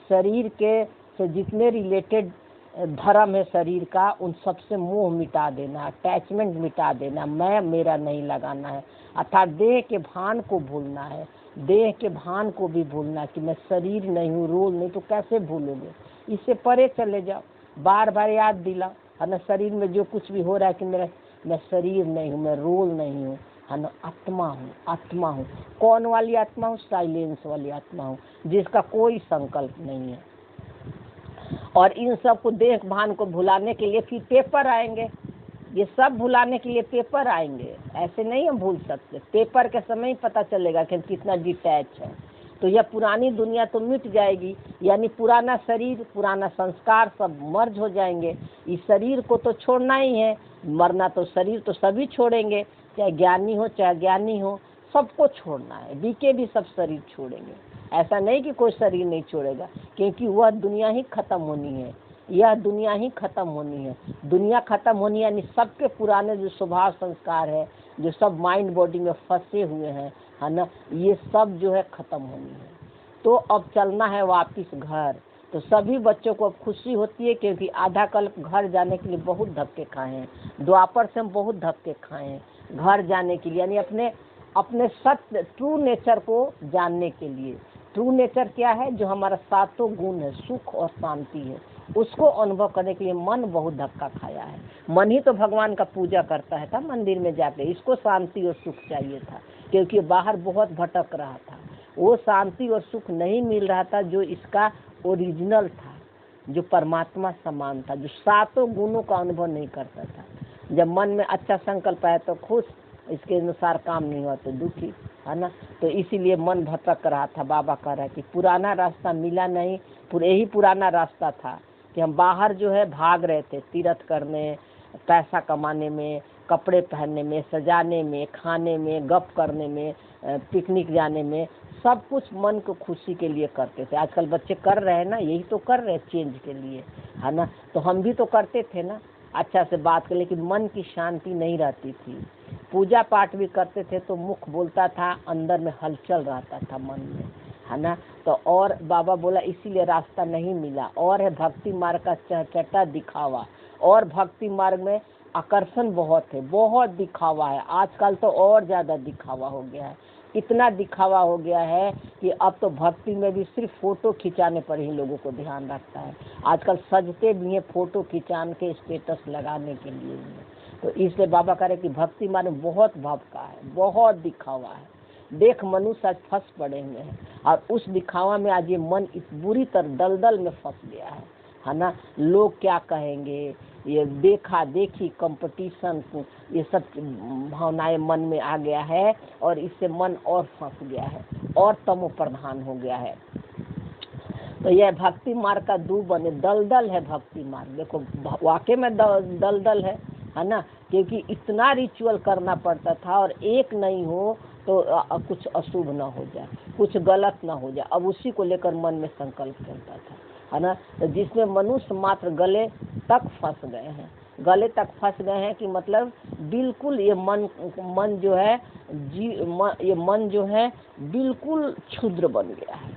शरीर के से जितने रिलेटेड धर्म है शरीर का, उन सबसे मोह मिटा देना, अटैचमेंट मिटा देना, मैं मेरा नहीं लगाना है। अर्थात देह के भान को भूलना है, देह के भान को भी भूलना कि मैं शरीर नहीं हूँ, रोल नहीं। तो कैसे भूलोगे? इससे परे चले जाओ, बार बार याद दिलाओ, है ना। शरीर में जो कुछ भी हो रहा है कि मैं शरीर नहीं हूँ, मैं रोल नहीं हूँ, है ना, आत्मा हूँ, आत्मा हूँ। कौन वाली आत्मा हूँ? साइलेंस वाली आत्मा हूँ, जिसका कोई संकल्प नहीं है। और इन सब को देह भान को भुलाने के लिए फिर पेपर आएंगे, ये सब भुलाने के लिए पेपर आएंगे। ऐसे नहीं हम भूल सकते, पेपर के समय ही पता चलेगा कि हम कितना डिटैच है। तो यह पुरानी दुनिया तो मिट जाएगी, यानी पुराना शरीर पुराना संस्कार सब मर्ज हो जाएंगे। इस शरीर को तो छोड़ना ही है, मरना तो शरीर तो सभी छोड़ेंगे, चाहे ज्ञानी हो चाहे ज्ञानी हो, सबको छोड़ना है। बीके भी सब शरीर छोड़ेंगे, ऐसा नहीं कि कोई शरीर नहीं छोड़ेगा, क्योंकि वह दुनिया ही खत्म होनी है, यह दुनिया ही खत्म होनी है। दुनिया खत्म होनी यानी सबके पुराने जो स्वभाव संस्कार है, जो सब माइंड बॉडी में फंसे हुए हैं, है ना, ये सब जो है खत्म होनी है। तो अब चलना है वापिस घर। तो सभी बच्चों को अब खुशी होती है, क्योंकि आधा कल्प घर जाने के लिए बहुत धक्के खाए हैं, द्वापर से हम बहुत धक्के खाए हैं घर जाने के लिए, यानी अपने सत्य ट्रू नेचर को जानने के लिए। ट्रू नेचर क्या है? जो हमारा सातों गुण है, सुख और शांति है, उसको अनुभव करने के लिए मन बहुत धक्का खाया है। मन ही तो भगवान का पूजा करता है था मंदिर में जाके, इसको शांति और सुख चाहिए था, क्योंकि बाहर बहुत भटक रहा था। वो शांति और सुख नहीं मिल रहा था जो इसका ओरिजिनल था, जो परमात्मा समान था, जो सातों गुणों का अनुभव नहीं करता था। जब मन में अच्छा संकल्प आया तो खुश, इसके अनुसार काम नहीं हुआ तो दुखी, है ना। तो इसीलिए मन भटक रहा था। बाबा कह रहा है कि पुराना रास्ता मिला नहीं, यही पुराना रास्ता था कि हम बाहर जो है भाग रहे थे, तीर्थ करने, पैसा कमाने में, कपड़े पहनने में, सजाने में, खाने में, गप करने में, पिकनिक जाने में, सब कुछ मन को खुशी के लिए करते थे। आजकल बच्चे कर रहे हैं ना, यही तो कर रहे हैं चेंज के लिए, है ना। तो हम भी तो करते थे ना, अच्छा से बात कर, लेकिन मन की शांति नहीं रहती थी। पूजा पाठ भी करते थे तो मुख बोलता था, अंदर में हलचल रहता था मन में, है ना। तो और बाबा बोला इसीलिए रास्ता नहीं मिला। और है भक्ति मार्ग का चहचटा दिखावा, और भक्ति मार्ग में आकर्षण बहुत है, बहुत दिखावा है। आजकल तो और ज़्यादा दिखावा हो गया है, इतना दिखावा हो गया है कि अब तो भक्ति में भी सिर्फ फोटो खिंचाने पर ही लोगों को ध्यान रखता है। आजकल सजते भी हैं फोटो खिंचाने के, स्टेटस लगाने के लिए। तो इसलिए बाबा कह रहे कि भक्ति मार्ग में बहुत भक्का है, बहुत दिखावा है। देख मनुष्य आज फंस पड़े हुए हैं, और उस दिखावा में आज ये मन इस बुरी तरह दलदल में फंस गया है ना। लोग क्या कहेंगे, ये देखा देखी, कंपटीशन, ये सब भावनाएं मन में आ गया है, और इससे मन और फंस गया है और तमो प्रधान हो गया है। तो यह भक्ति मार्ग का बने दलदल है भक्ति मार्ग। देखो वाकई में दलदल है ना, क्योंकि इतना रिचुअल करना पड़ता था, और एक नहीं हो तो कुछ अशुभ ना हो जाए, कुछ गलत ना हो जाए। अब उसी को लेकर मन में संकल्प करता था, है ना। तो जिसमें मनुष्य मात्र गले तक फंस गए हैं, गले तक फंस गए हैं कि मतलब बिल्कुल ये मन जो है ये मन जो है बिल्कुल क्षुद्र बन गया है।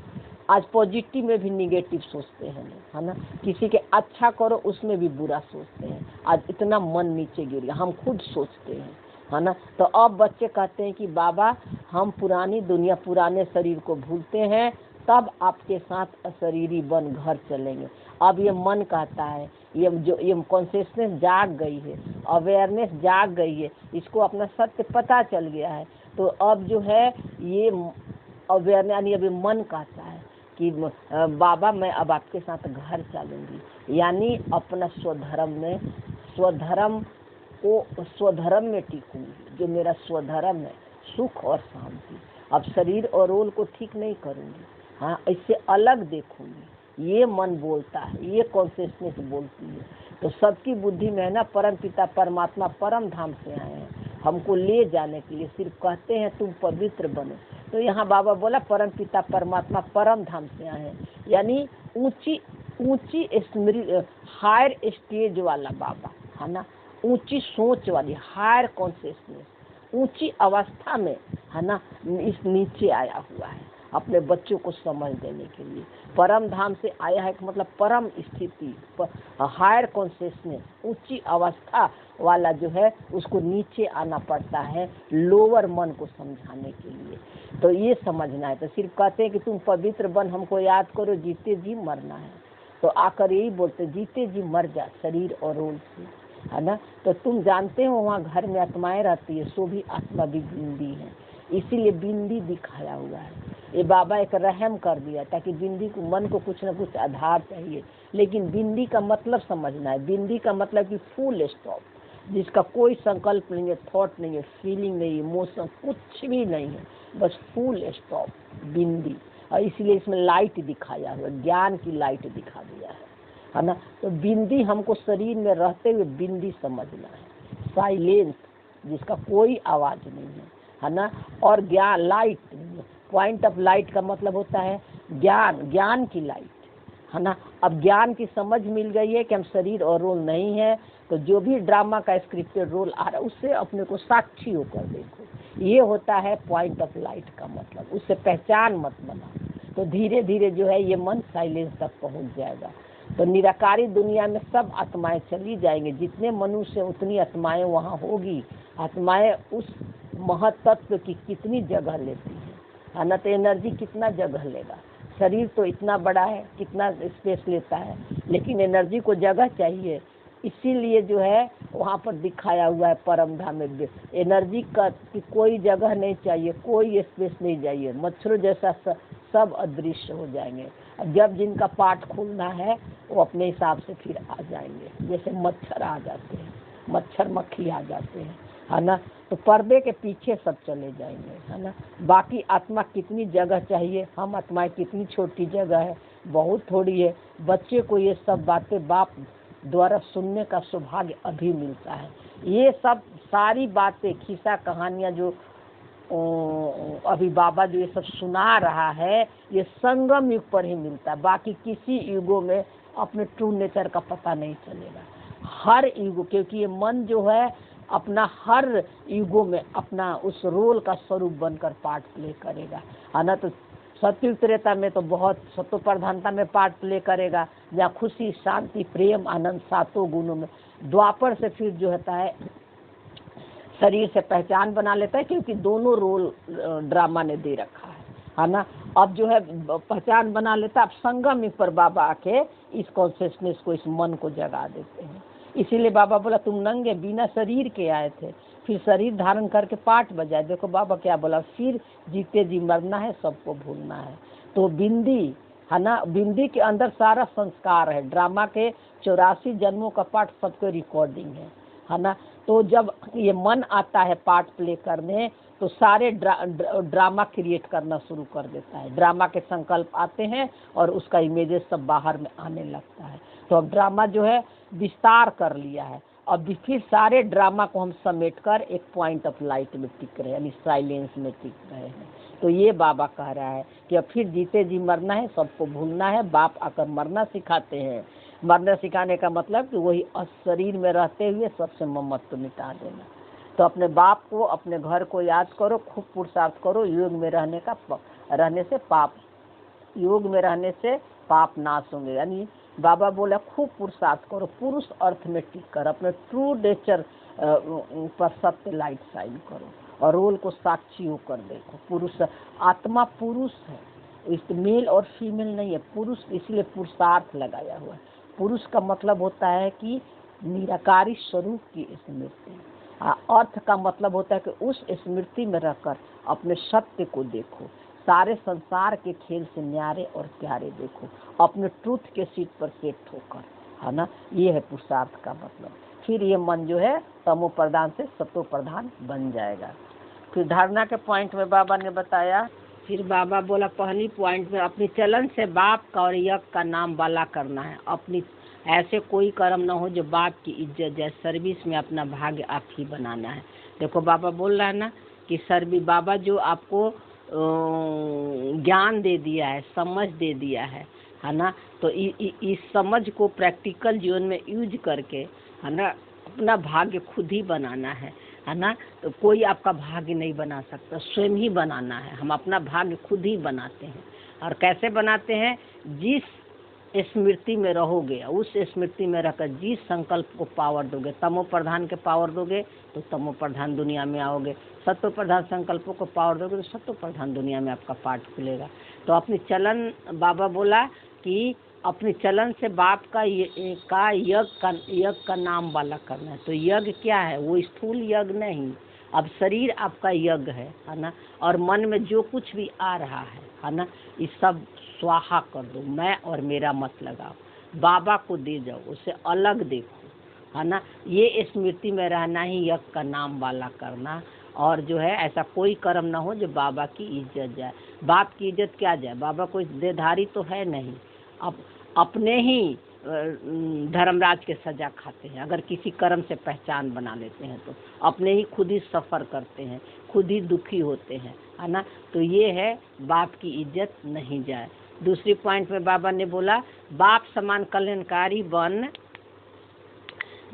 आज पॉजिटिव में भी निगेटिव सोचते हैं, है ना। किसी के अच्छा करो उसमें भी बुरा सोचते हैं। आज इतना मन नीचे गिर गया, हम खुद सोचते हैं, है ना। तो अब बच्चे कहते हैं कि बाबा हम पुरानी दुनिया पुराने शरीर को भूलते हैं, तब आपके साथ अशरीरी बन घर चलेंगे। अब ये मन कहता है, ये कॉन्शियसनेस जाग गई है, अवेयरनेस जाग गई है, इसको अपना सत्य पता चल गया है। तो अब जो है ये अवेयरनेस, यानी अभी मन कहता है कि बाबा मैं अब आपके साथ घर चलूँगी, यानी अपना स्वधर्म में टिकूंगी, जो मेरा स्वधर्म है, सुख और शांति। अब शरीर और रोल को ठीक नहीं करूँगी, हाँ इससे अलग देखूंगी। ये मन बोलता है, ये कॉन्शियसनेस बोलती है। तो सबकी बुद्धि में है ना, परम पिता परमात्मा परम धाम से आए हैं, हमको ले जाने के लिए, सिर्फ कहते हैं तुम पवित्र बनो। तो यहाँ बाबा बोला परम पिता परमात्मा परम धाम से आए हैं, यानी ऊंची ऊंची स्मृति, हायर स्टेज वाला बाबा है ना, ऊंची सोच वाली, हायर कॉन्शियसनेस, ऊंची अवस्था में है ना, इस नीचे आया हुआ है अपने बच्चों को समझ देने के लिए। परम धाम से आया है मतलब परम स्थिति, हायर कॉन्शियसनेस, ऊंची अवस्था वाला जो है उसको नीचे आना पड़ता है लोअर मन को समझाने के लिए। तो ये समझना है। तो सिर्फ कहते हैं कि तुम पवित्र बन, हमको याद करो, जीते जी मरना है। तो आकर यही बोलते जीते जी मर जा शरीर और रोल से, है ना। तो तुम जानते हो वहाँ घर में आत्माएं रहती है, सो भी आत्मा भी बिंदी है, इसीलिए बिंदी दिखाया हुआ है। ये बाबा एक रहम कर दिया ताकि बिंदी को, मन को कुछ न कुछ आधार चाहिए, लेकिन बिंदी का मतलब समझना है। बिंदी का मतलब कि फुल स्टॉप, जिसका कोई संकल्प नहीं है, थॉट नहीं है, फीलिंग नहीं है, इमोशन कुछ भी नहीं है, बस फुल स्टॉप बिंदी। और इसलिए इसमें लाइट दिखाया हुआ, ज्ञान की लाइट दिखा दिया है ना। तो बिंदी हमको शरीर में रहते हुए बिंदी समझना है, साइलेंस जिसका कोई आवाज नहीं है ना। और ज्ञान लाइट, पॉइंट ऑफ लाइट का मतलब होता है ज्ञान, ज्ञान की लाइट, है ना। अब ज्ञान की समझ मिल गई है कि हम शरीर और रोल नहीं है, तो जो भी ड्रामा का स्क्रिप्टेड रोल आ रहा है उससे अपने को साक्षी होकर देखो, ये होता है पॉइंट ऑफ लाइट का मतलब। उससे पहचान मत बना, तो धीरे धीरे जो है ये मन साइलेंस तक पहुंच जाएगा। तो निराकारी दुनिया में सब आत्माएं चली जाएंगी, जितने मनुष्य उतनी आत्माएं वहाँ होगी। आत्माएं उस महतत्व की कितनी जगह लेती है ना। तो एनर्जी कितना जगह लेगा, शरीर तो इतना बड़ा है, कितना स्पेस लेता है, लेकिन एनर्जी को जगह चाहिए। इसीलिए जो है वहाँ पर दिखाया हुआ है परम धाम में एनर्जी का कि कोई जगह नहीं चाहिए, कोई स्पेस नहीं चाहिए, मच्छरों जैसा सब अदृश्य हो जाएंगे। अब जब जिनका पार्ट खुलना है वो अपने हिसाब से फिर आ जाएंगे, जैसे मच्छर आ जाते हैं, मच्छर मक्खी आ जाते हैं, है ना। तो पर्दे के पीछे सब चले जाएंगे, है ना। बाकी आत्मा कितनी जगह चाहिए, हम आत्माएं कितनी छोटी जगह है, बहुत थोड़ी है। बच्चे को ये सब बातें बाप द्वारा सुनने का सौभाग्य अभी मिलता है। ये सब सारी बातें, खिस्सा कहानियाँ जो अभी बाबा जो ये सब सुना रहा है, ये संगम युग पर ही मिलता है। बाकी किसी युगों में अपने ट्रू नेचर का पता नहीं चलेगा। हर युग, क्योंकि ये मन जो है अपना हर युगों में अपना उस रोल का स्वरूप बनकर पार्ट प्ले करेगा, है ना। तो सत्युग त्रेता में तो बहुत सत्व प्रधानता में पार्ट प्ले करेगा, जहाँ खुशी शांति प्रेम आनंद सातों गुणों में। द्वापर से फिर जो होता है शरीर से पहचान बना लेता है, क्योंकि दोनों रोल ड्रामा ने दे रखा है ना। अब जो है पहचान बना लेता है। अब संगम युग पर बाबा आके इस कॉन्शियसनेस को, इस मन को जगा देते हैं। इसीलिए बाबा बोला तुम नंगे बिना शरीर के आए थे, फिर शरीर धारण करके पाठ बजाए। देखो बाबा क्या बोला, फिर जीते जी मरना है, सबको भूलना है। तो बिंदी है ना, बिंदी के अंदर सारा संस्कार है। ड्रामा के 84 जन्मों का पाठ सबको रिकॉर्डिंग है ना। तो जब ये मन आता है पार्ट प्ले करने, तो सारे ड्रामा क्रिएट करना शुरू कर देता है। ड्रामा के संकल्प आते हैं और उसका इमेजेस सब बाहर में आने लगता है। तो अब ड्रामा जो है विस्तार कर लिया है। अब फिर सारे ड्रामा को हम समेटकर एक पॉइंट ऑफ लाइट में टिक रहे हैं, यानी साइलेंस में टिक रहे हैं। तो ये बाबा कह रहा है कि अब फिर जीते जी मरना है, सबको भूलना है। बाप आकर मरना सिखाते हैं। मरना सिखाने का मतलब कि वही शरीर में रहते हुए सबसे ममत्व मिटा देना। तो अपने बाप को, अपने घर को याद करो, खूब पुरुषार्थ करो। योग में रहने से पाप, योग में रहने से पाप नाश होंगे। यानी बाबा बोला खूब पुरुषार्थ करो, पुरुष अर्थ में टिक कर अपने ट्रू नेचर पर सत्य लाइट शाइन करो और रोल को साक्षी होकर देखो। पुरुष आत्मा पुरुष है, इस मेल और फीमेल नहीं है, पुरुष, इसलिए पुरुषार्थ लगाया हुआ है। पुरुष का मतलब होता है कि निराकारी स्वरूप की स्मृति। अर्थ का मतलब होता है कि उस स्मृति में रहकर अपने सत्य को देखो, सारे संसार के खेल से न्यारे और प्यारे देखो, अपने ट्रूथ के सीट पर सेट होकर, है ना। ये है पुरुषार्थ का मतलब। फिर ये मन जो है तमो प्रधान से सतो प्रधान बन जाएगा। फिर धारणा के पॉइंट में बाबा ने बताया, फिर बाबा बोला पहली पॉइंट में अपनी चलन से बाप का और यज्ञ का नाम वाला करना है। अपनी ऐसे कोई कर्म न हो जो बाप की इज्जत जाए, सर्विस में अपना भाग्य आप ही बनाना है। देखो बाबा बोल रहा है ना कि सर्वी बाबा जो आपको ज्ञान दे दिया है, समझ दे दिया है ना, तो इस समझ को प्रैक्टिकल जीवन में यूज करके, है ना, अपना भाग्य खुद ही बनाना है ना। तो कोई आपका भाग्य नहीं बना सकता, स्वयं ही बनाना है। हम अपना भाग्य खुद ही बनाते हैं। और कैसे बनाते हैं? जिस स्मृति में रहोगे, उस स्मृति में रहकर जिस संकल्प को पावर दोगे, तमो प्रधान के पावर दोगे तो तमो प्रधान दुनिया में आओगे, सत्व प्रधान संकल्पों को पावर दोगे तो सत्व प्रधान दुनिया में आपका पाठ खुलेगा। तो अपनी चलन, बाबा बोला कि अपने चलन से बाप का यज्ञ का नाम वाला करना है। तो यज्ञ क्या है? वो स्थूल यज्ञ नहीं, अब शरीर आपका यज्ञ है ना। और मन में जो कुछ भी आ रहा है ना, ये सब स्वाहा कर दो, मैं और मेरा मत लगाओ, बाबा को दे जाओ, उसे अलग देखो, है ना। ये स्मृति में रहना ही यज्ञ का नाम वाला करना। और जो है ऐसा कोई कर्म ना हो जो बाबा की इज्जत जाए। बाप की इज्जत क्या जाए? बाबा कोई देधारी तो है नहीं, अब अपने ही धर्मराज के सजा खाते हैं। अगर किसी कर्म से पहचान बना लेते हैं तो अपने ही खुद ही सफ़र करते हैं, खुद ही दुखी होते हैं, है ना। तो ये है बाप की इज्जत नहीं जाए। दूसरी पॉइंट में बाबा ने बोला बाप समान कल्याणकारी बन,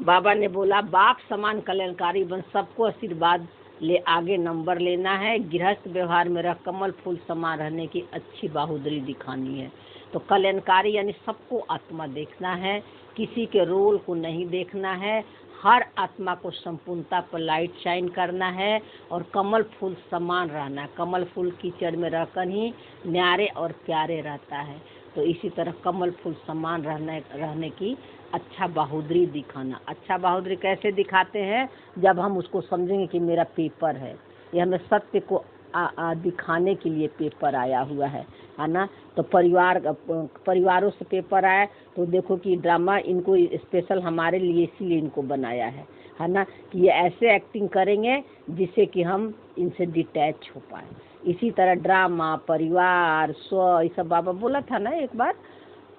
बाबा ने बोला बाप समान कल्याणकारी बन, सबको आशीर्वाद ले आगे नंबर लेना है, गृहस्थ व्यवहार में रह कमल फूल समान रहने की अच्छी बहादुरी दिखानी है। तो कल्याणकारी यानी सबको आत्मा देखना है, किसी के रोल को नहीं देखना है, हर आत्मा को संपूर्णता पर लाइट शाइन करना है और कमल फूल समान रहना है। कमल फूल कीचड़ में रहकर ही न्यारे और प्यारे रहता है। तो इसी तरह कमल फूल समान रहने की अच्छा बहादुरी दिखाना। अच्छा बहादुरी कैसे दिखाते हैं? जब हम उसको समझेंगे कि मेरा पेपर है, ये हमें सत्य को दिखाने के लिए पेपर आया हुआ है ना। तो परिवारों से पेपर आया तो देखो कि ड्रामा इनको स्पेशल हमारे लिए इसीलिए इनको बनाया है ना, कि ये ऐसे एक्टिंग करेंगे जिससे कि हम इनसे डिटैच हो पाए। इसी तरह ड्रामा, परिवार, स्व, ये सब बाबा बोला था ना एक बार।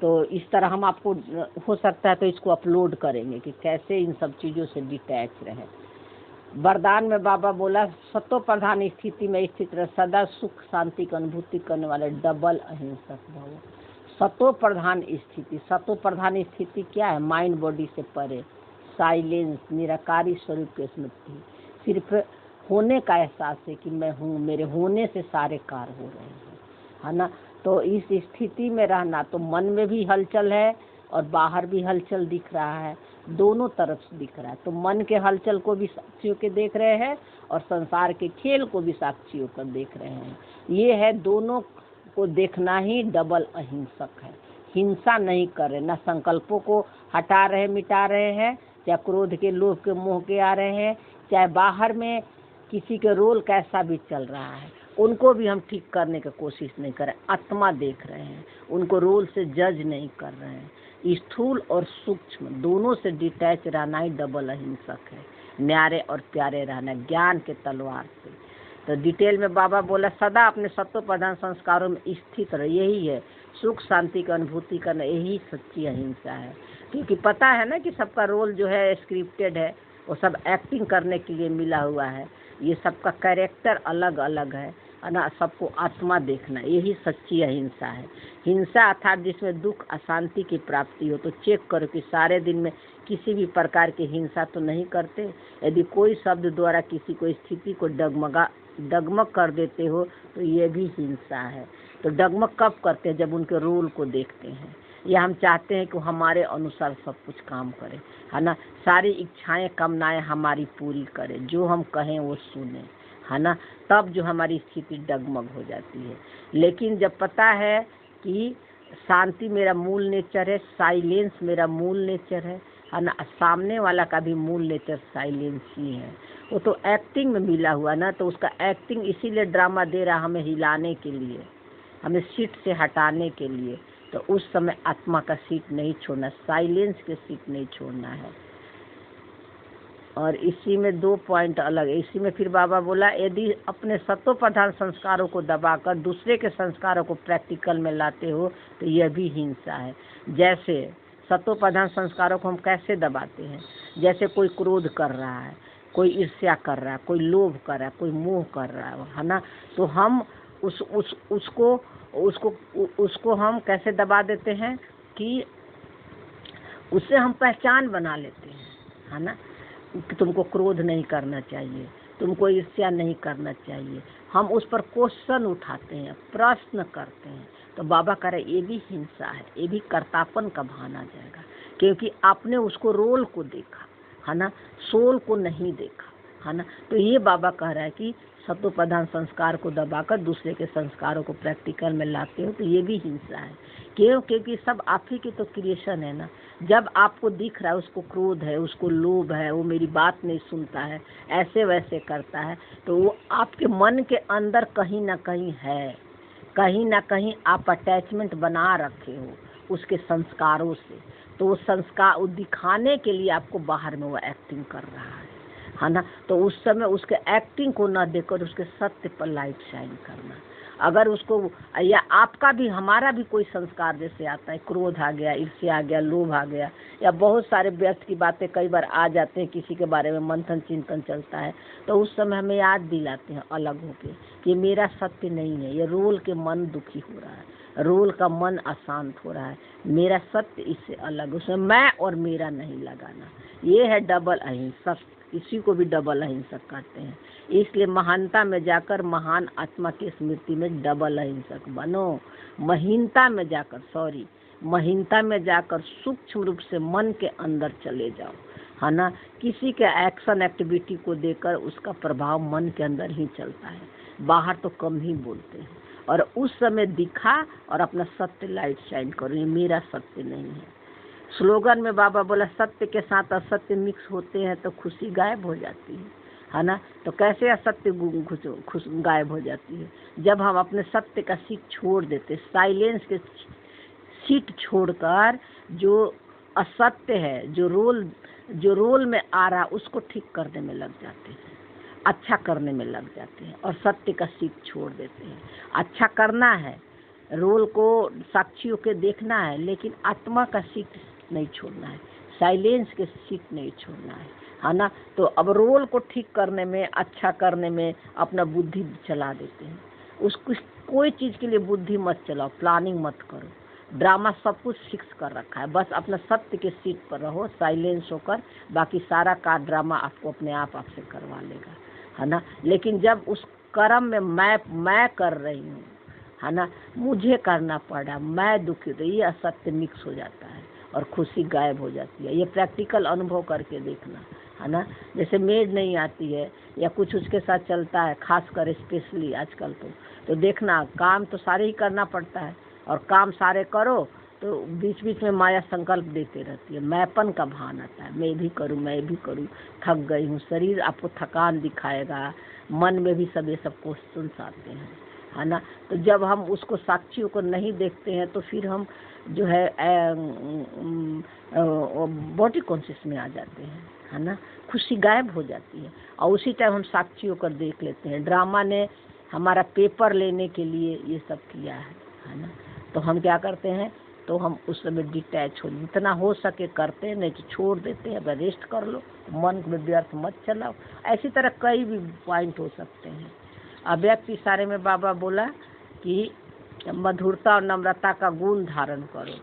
तो इस तरह हम आपको हो सकता है तो इसको अपलोड करेंगे कि कैसे इन सब चीज़ों से डिटैच रहे। वरदान में बाबा बोला सतो प्रधान स्थिति में स्थित रहे, सदा सुख शांति की अनुभूति करने वाले डबल अहिंसक भव। सतो प्रधान स्थिति, सतो प्रधान स्थिति क्या है? माइंड बॉडी से परे, साइलेंस, निराकारी स्वरूप की स्मृति, सिर्फ होने का एहसास है कि मैं हूँ, मेरे होने से सारे कार्य हो रहे हैं, है ना। तो इस स्थिति में रहना, तो मन में भी हलचल है और बाहर भी हलचल दिख रहा है, दोनों तरफ से दिख रहा है। तो मन के हलचल को भी साक्षियों के देख रहे हैं और संसार के खेल को भी साक्षियों कर देख रहे हैं। ये है, दोनों को देखना ही डबल अहिंसक है। हिंसा नहीं कर रहे, ना संकल्पों को हटा रहे, मिटा रहे हैं, चाहे क्रोध के, लोभ के, मोह के आ रहे हैं, चाहे बाहर में किसी के रोल कैसा भी चल रहा है उनको भी हम ठीक करने की कोशिश नहीं कर रहे, आत्मा देख रहे हैं, उनको रोल से जज नहीं कर रहे हैं। स्थूल और सूक्ष्म दोनों से डिटैच रहना ही डबल अहिंसक है। न्यारे और प्यारे रहना ज्ञान के तलवार से। तो डिटेल में बाबा बोला सदा अपने सत्व प्रधान संस्कारों में स्थित रहे, यही है सुख शांति की अनुभूति करना, यही सच्ची अहिंसा है। क्योंकि पता है ना कि सबका रोल जो है स्क्रिप्टेड है, वो सब एक्टिंग करने के लिए मिला हुआ है, ये सबका कैरेक्टर अलग अलग है ना। सबको आत्मा देखना, यही सच्ची अहिंसा है। हिंसा अर्थात जिसमें दुख अशांति की प्राप्ति हो। तो चेक करो कि सारे दिन में किसी भी प्रकार की हिंसा तो नहीं करते। यदि कोई शब्द द्वारा किसी को स्थिति को डगमग कर देते हो तो ये भी हिंसा है। तो डगमग कब करते हैं? जब उनके रोल को देखते हैं, या हम चाहते हैं कि हमारे अनुसार सब कुछ काम करे, है ना, सारी इच्छाएं कामनाएं हमारी पूरी करे, जो हम कहें वो सुने, है ना, तब जो हमारी स्थिति डगमग हो जाती है। लेकिन जब पता है कि शांति मेरा मूल नेचर है, साइलेंस मेरा मूल नेचर है ना, सामने वाला का भी मूल नेचर साइलेंस ही है, वो तो एक्टिंग में मिला हुआ ना। तो उसका एक्टिंग इसीलिए ड्रामा दे रहा हमें हिलाने के लिए, हमें सीट से हटाने के लिए। तो उस समय आत्मा का सीट नहीं छोड़ना, साइलेंस के सीट नहीं छोड़ना है। और इसी में 2 पॉइंट अलग है। इसी में फिर बाबा बोला यदि अपने सत्व प्रधान संस्कारों को दबाकर दूसरे के संस्कारों को प्रैक्टिकल में लाते हो तो यह भी हिंसा है। जैसे सत्व प्रधान संस्कारों को हम कैसे दबाते हैं? जैसे कोई क्रोध कर रहा है कोई ईर्ष्या कर रहा है, कोई लोभ कर रहा है, कोई मोह कर रहा है ना, तो हम उसको हम कैसे दबा देते हैं कि उससे हम पहचान बना लेते हैं, है ना, कि तुमको क्रोध नहीं करना चाहिए, तुमको ईर्ष्या नहीं करना चाहिए। हम उस पर क्वेश्चन उठाते हैं, प्रश्न करते हैं, तो बाबा कह रहे ये भी हिंसा है, ये भी कर्तापन का भान आ जाएगा, क्योंकि आपने उसको रोल को देखा, है ना, सोल को नहीं देखा, है ना। तो ये बाबा कह रहा है कि सत्व प्रधान संस्कार को दबाकर दूसरे के संस्कारों को प्रैक्टिकल में लाते हो, तो ये भी हिंसा है। क्यों? क्योंकि सब आप ही की तो क्रिएशन है ना। जब आपको दिख रहा है उसको क्रोध है, उसको लोभ है, वो मेरी बात नहीं सुनता है, ऐसे वैसे करता है, तो वो आपके मन के अंदर कहीं ना कहीं है, कहीं ना कहीं आप अटैचमेंट बना रखे हो उसके संस्कारों से। तो वो संस्कार वो दिखाने के लिए आपको बाहर में वो एक्टिंग कर रहा है ना। तो उस समय उसके एक्टिंग को ना देखकर उसके सत्य पर लाइट शाइन करना। अगर उसको या आपका भी हमारा भी कोई संस्कार जैसे आता है, क्रोध आ गया, ईर्ष्या आ गया, लोभ आ गया, या बहुत सारे व्यर्थ की बातें कई बार आ जाते हैं, किसी के बारे में मंथन चिंतन चलता है, तो उस समय हमें याद दिलाते हैं अलग होके कि मेरा सत्य नहीं है, ये रोल के मन दुखी हो रहा है, रोल का मन अशांत हो रहा है, मेरा सत्य इससे अलग, उसमें मैं और मेरा नहीं लगाना। ये है डबल अहिंसक, इसी को भी डबल अहिंसक कहते हैं। इसलिए महानता में जाकर महान आत्मा की स्मृति में डबल अहिंसक बनो। महीनता में जाकर सूक्ष्म रूप से मन के अंदर चले जाओ, है ना। किसी के एक्शन एक्टिविटी को देखकर उसका प्रभाव मन के अंदर ही चलता है, बाहर तो कम ही बोलते हैं। और उस समय दिखा और अपना सत्य लाइट शाइन करो, ये मेरा सत्य नहीं है। स्लोगन में बाबा बोला सत्य के साथ असत्य मिक्स होते हैं तो खुशी गायब हो जाती है ना। तो कैसे असत्य गायब हो जाती है? जब हम अपने सत्य का सीट छोड़ देते, साइलेंस के सीट छोड़कर जो असत्य है, जो रोल में आ रहा, उसको ठीक करने में लग जाते हैं, अच्छा करने में लग जाते हैं और सत्य का सीट छोड़ देते हैं। अच्छा करना है, रोल को साक्षियों के देखना है, लेकिन आत्मा का सीट नहीं छोड़ना है, साइलेंस के सीट नहीं छोड़ना है ना। तो अब रोल को ठीक करने में, अच्छा करने में अपना बुद्धि चला देते हैं। उसको कोई चीज़ के लिए बुद्धि मत चलाओ, प्लानिंग मत करो, ड्रामा सब कुछ फिक्स कर रखा है, बस अपना सत्य के सीट पर रहो साइलेंस होकर, बाकी सारा का ड्रामा आपको अपने आप आपसे करवा लेगा, है ना। लेकिन जब उस कर्म में मैं कर रही हूँ, है ना, मुझे करना पड़ा, मैं दुखी, तो ये असत्य मिक्स हो जाता है और खुशी गायब हो जाती है। ये प्रैक्टिकल अनुभव करके देखना, है ना। जैसे मेड नहीं आती है या कुछ उसके साथ चलता है, खासकर स्पेशली आजकल तो देखना काम तो सारे ही करना पड़ता है, और काम सारे करो तो बीच बीच में माया संकल्प देते रहती है, मैंपन का भान आता है, मैं भी करूँ, थक गई हूँ, शरीर आपको थकान दिखाएगा, मन में भी सब ये सब क्वेश्चंस आते हैं, है ना। तो जब हम उसको साक्षियों को नहीं देखते हैं तो फिर हम जो है बॉडी कॉन्शियस में आ जाते हैं, है ना, खुशी गायब हो जाती है। और उसी टाइम हम साक्षियों को देख लेते हैं, ड्रामा ने हमारा पेपर लेने के लिए ये सब किया है ना। तो हम क्या करते हैं, तो हम उस समय डिटैच हो, जितना हो सके करते हैं, नहीं तो छोड़ देते हैं, अगर रेस्ट कर लो, मन में व्यर्थ मत चलाओ। ऐसी तरह कई भी पॉइंट हो सकते हैं। अव्यक्त इशारे में बाबा बोला कि मधुरता और नम्रता का गुण धारण करो।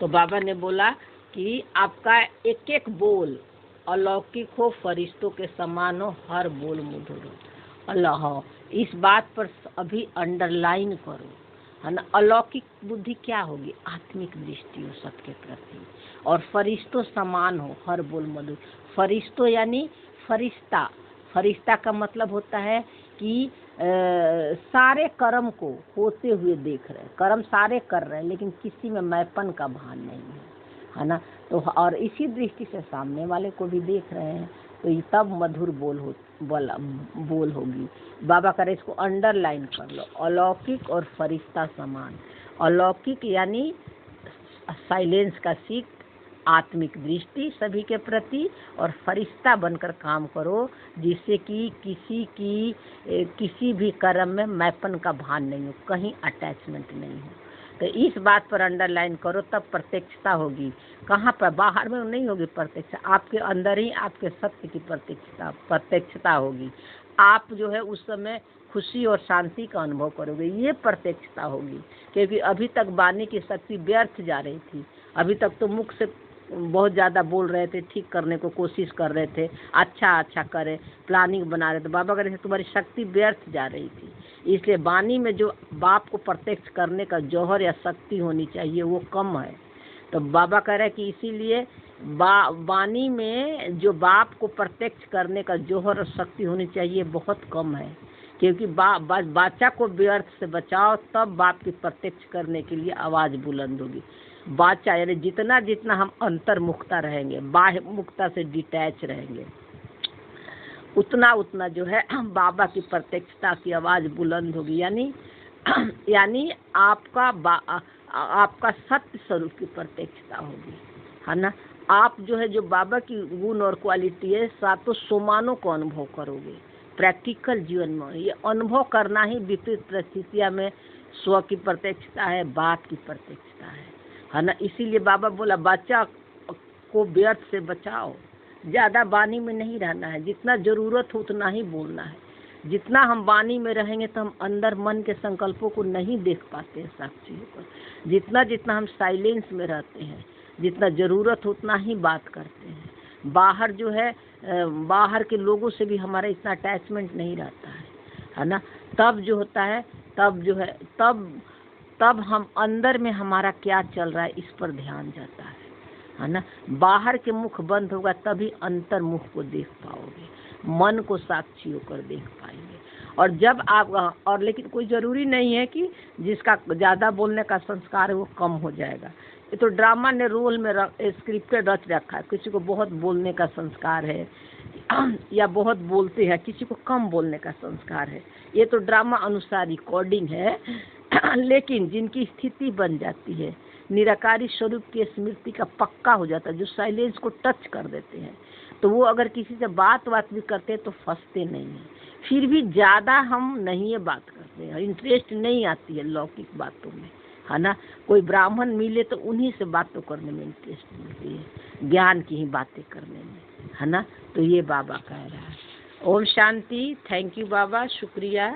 तो बाबा ने बोला कि आपका एक एक बोल अलौकिक हो, फरिश्तों के समान हो, हर बोल मधुर हो। अल्लाह, इस बात पर अभी अंडरलाइन करो, है ना। अलौकिक बुद्धि क्या होगी? आत्मिक दृष्टि हो सबके प्रति, और फरिश्तों समान हो, हर बोल मधुर। फरिश्तों यानी फरिश्ता, फरिश्ता का मतलब होता है कि सारे कर्म को होते हुए देख रहे हैं, कर्म सारे कर रहे हैं, लेकिन किसी में मैंपन का भान नहीं है ना। तो और इसी दृष्टि से सामने वाले को भी देख रहे हैं, तो ये तब मधुर बोल होगी। बाबा करे इसको अंडरलाइन कर लो, अलौकिक और फरिश्ता समान। अलौकिक यानी साइलेंस का सीख, आत्मिक दृष्टि सभी के प्रति, और फरिश्ता बनकर काम करो, जिससे कि किसी भी कर्म में मैंपन का भान नहीं हो, कहीं अटैचमेंट नहीं हो। तो इस बात पर अंडरलाइन करो, तब प्रत्यक्षता होगी। कहाँ पर? बाहर में नहीं होगी प्रत्यक्ष, आपके अंदर ही आपके सत्य की प्रत्यक्षता होगी। आप जो है उस समय खुशी और शांति का अनुभव करोगे, ये प्रत्यक्षता होगी। क्योंकि अभी तक वाणी की शक्ति व्यर्थ जा रही थी। अभी तक तो मुख से बहुत ज़्यादा बोल रहे थे, ठीक करने को कोशिश कर रहे थे, अच्छा करे, प्लानिंग बना रहे थे। बाबा कह रहे थे तुम्हारी शक्ति व्यर्थ जा रही थी। इसलिए वाणी में जो बाप को प्रत्यक्ष करने का जौहर या शक्ति होनी चाहिए वो कम है। तो बाबा कह रहे हैं कि इसीलिए वाणी में जो बाप को प्रत्यक्ष करने का जौहर और शक्ति होनी चाहिए बहुत कम है। क्योंकि बाचा को व्यर्थ से बचाओ, तब बाप की प्रत्यक्ष करने के लिए आवाज़ बुलंद होगी। बाचा यानी जितना जितना हम अंतर्मुखता रहेंगे, बाह्य मुक्ता से डिटैच रहेंगे, उतना उतना जो है बाबा की प्रत्यक्षता की आवाज़ बुलंद होगी। यानी आपका सत्य स्वरूप की प्रत्यक्षता होगी, है ना। आप जो है जो बाबा की गुण और क्वालिटी है, सातों सोमानों को अनुभव करोगे प्रैक्टिकल जीवन में। ये अनुभव करना ही विपरीत परिस्थितियाँ में स्व की प्रत्यक्षता है, बाप की प्रत्यक्षता है ना। इसीलिए बाबा बोला बच्चा को व्यर्थ से बचाओ, ज़्यादा वाणी में नहीं रहना है, जितना ज़रूरत हो उतना ही बोलना है। जितना हम वाणी में रहेंगे तो हम अंदर मन के संकल्पों को नहीं देख पाते हैं साक्षी होकर। जितना जितना हम साइलेंस में रहते हैं, जितना ज़रूरत हो उतना ही बात करते हैं। बाहर जो है बाहर के लोगों से भी हमारा इतना अटैचमेंट नहीं रहता है ना। तब जो होता है तब हम अंदर में हमारा क्या चल रहा है इस पर ध्यान जाता है ना। बाहर के मुख बंद होगा तभी अंतर्मुख को देख पाओगे, मन को साक्षी होकर देख पाएंगे। और जब आप और लेकिन कोई ज़रूरी नहीं है कि जिसका ज़्यादा बोलने का संस्कार है वो कम हो जाएगा। ये तो ड्रामा ने रोल में स्क्रिप्टेड रच रखा है। किसी को बहुत बोलने का संस्कार है या बहुत बोलते हैं, किसी को कम बोलने का संस्कार है, ये तो ड्रामा अनुसार रिकॉर्डिंग है। लेकिन जिनकी स्थिति बन जाती है, निराकारी स्वरूप की स्मृति का पक्का हो जाता है, जो साइलेंस को टच कर देते हैं, तो वो अगर किसी से बात भी करते हैं तो फंसते नहीं हैं। फिर भी ज़्यादा हम नहीं बात करते हैं, इंटरेस्ट नहीं आती है लौकिक बातों में, है ना। कोई ब्राह्मण मिले तो उन्हीं से बातों करने में इंटरेस्ट मिलती है, ज्ञान की ही बातें करने में, है ना। तो ये बाबा कह रहा है। ओम शांति। थैंक यू बाबा, शुक्रिया।